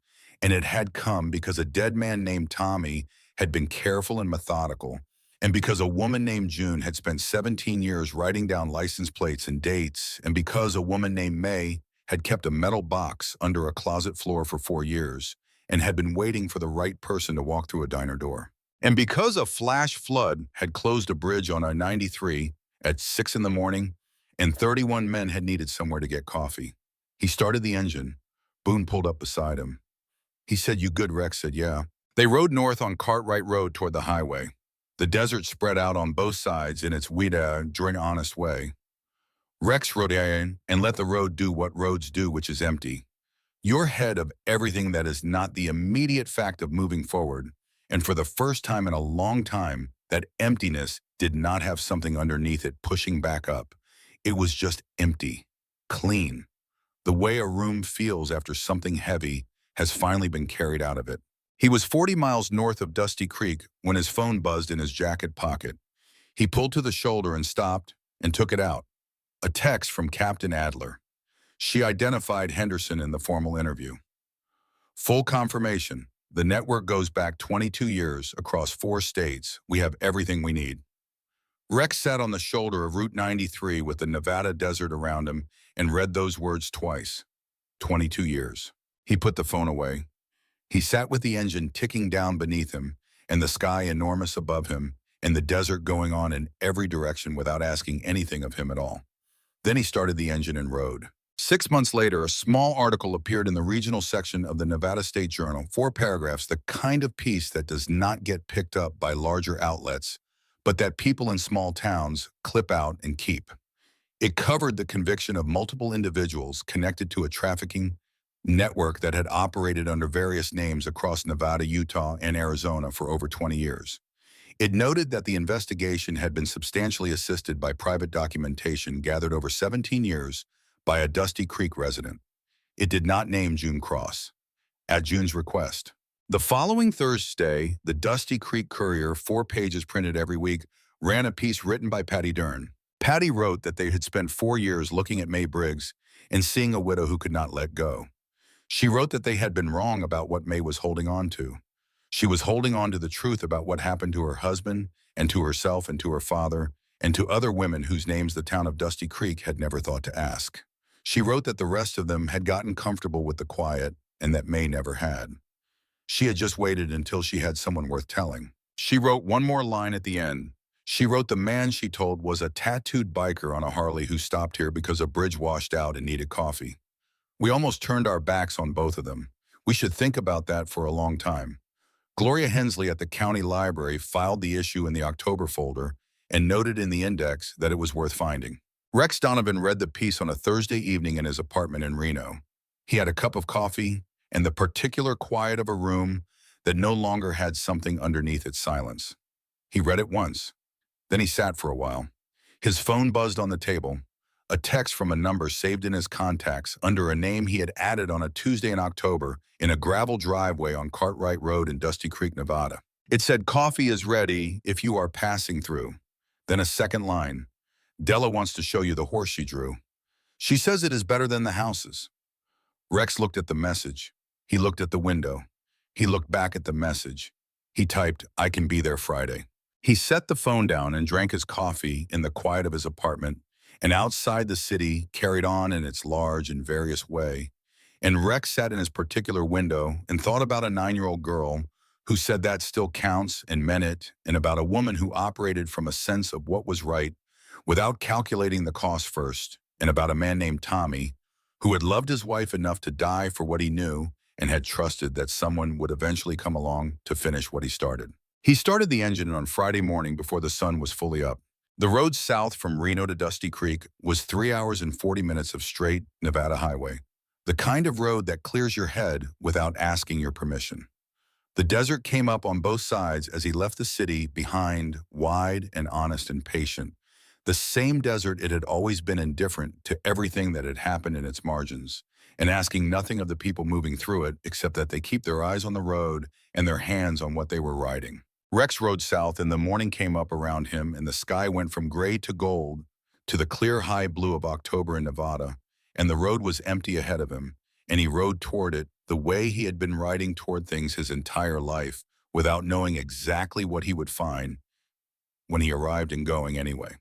because a dead man named Tommy had been careful and methodical, and because a woman named June had spent 17 years writing down license plates and dates, and because a woman named May had kept a metal box under a closet floor for 4 years, and had been waiting for the right person to walk through a diner door. And because a flash flood had closed a bridge on I-93 at 6 in the morning, and 31 men had needed somewhere to get coffee. He started the engine. Boone pulled up beside him. He said, "You good?" Rex said, "Yeah." They rode north on Cartwright Road toward the highway. The desert spread out on both sides in its during honest way. Rex rode in and let the road do what roads do, which is empty. You're ahead of everything that is not the immediate fact of moving forward, and for the first time in a long time, that emptiness did not have something underneath it pushing back up. It was just empty, clean. The way a room feels after something heavy has finally been carried out of it. He was 40 miles north of Dusty Creek when his phone buzzed in his jacket pocket. He pulled to the shoulder and stopped and took it out. A text from Captain Adler. She identified Henderson in the formal interview. Full confirmation. The network goes back 22 years across 4 states. We have everything we need. Rex sat on the shoulder of Route 93 with the Nevada desert around him and read those words twice. 22 years. He put the phone away. He sat with the engine ticking down beneath him, and the sky enormous above him, and the desert going on in every direction without asking anything of him at all. Then he started the engine and rode. 6 months later, a small article appeared in the regional section of the Nevada State Journal, 4 paragraphs, the kind of piece that does not get picked up by larger outlets, but that people in small towns clip out and keep. It covered the conviction of multiple individuals connected to a trafficking network that had operated under various names across Nevada, Utah, and Arizona for over 20 years. It noted that the investigation had been substantially assisted by private documentation gathered over 17 years by a Dusty Creek resident. It did not name June Cross. At June's request. The following Thursday, the Dusty Creek Courier, 4 pages printed every week, ran a piece written by Patty Dern. Patty wrote that they had spent 4 years looking at May Briggs and seeing a widow who could not let go. She wrote that they had been wrong about what May was holding on to. She was holding on to the truth about what happened to her husband and to herself and to her father and to other women whose names the town of Dusty Creek had never thought to ask. She wrote that the rest of them had gotten comfortable with the quiet and that May never had. She had just waited until she had someone worth telling. She wrote one more line at the end. She wrote the man she told was a tattooed biker on a Harley who stopped here because a bridge washed out and needed coffee. We almost turned our backs on both of them. We should think about that for a long time. Gloria Hensley at the county library filed the issue in the October folder and noted in the index that it was worth finding. Rex Donovan read the piece on a Thursday evening in his apartment in Reno. He had a cup of coffee and the particular quiet of a room that no longer had something underneath its silence. He read it once. Then he sat for a while. His phone buzzed on the table, a text from a number saved in his contacts under a name he had added on a Tuesday in October in a gravel driveway on Cartwright Road in Dusty Creek, Nevada. It said, "Coffee is ready if you are passing through." Then a second line, "Della wants to show you the horse she drew. She says it is better than the houses." Rex looked at the message. He looked at the window. He looked back at the message. He typed, "I can be there Friday." He set the phone down and drank his coffee in the quiet of his apartment, and outside the city carried on in its large and various way. And Rex sat in his particular window and thought about a 9-year-old girl who said that still counts and meant it, and about a woman who operated from a sense of what was right without calculating the cost first, and about a man named Tommy who had loved his wife enough to die for what he knew and had trusted that someone would eventually come along to finish what he started. He started the engine on Friday morning before the sun was fully up. The road south from Reno to Dusty Creek was 3 hours and 40 minutes of straight Nevada highway, the kind of road that clears your head without asking your permission. The desert came up on both sides as he left the city behind, wide and honest and patient. The same desert it had always been, indifferent to everything that had happened in its margins, and asking nothing of the people moving through it except that they keep their eyes on the road and their hands on what they were riding. Rex rode south, and the morning came up around him, and the sky went from gray to gold to the clear high blue of October in Nevada, and the road was empty ahead of him, and he rode toward it the way he had been riding toward things his entire life, without knowing exactly what he would find when he arrived and going anyway.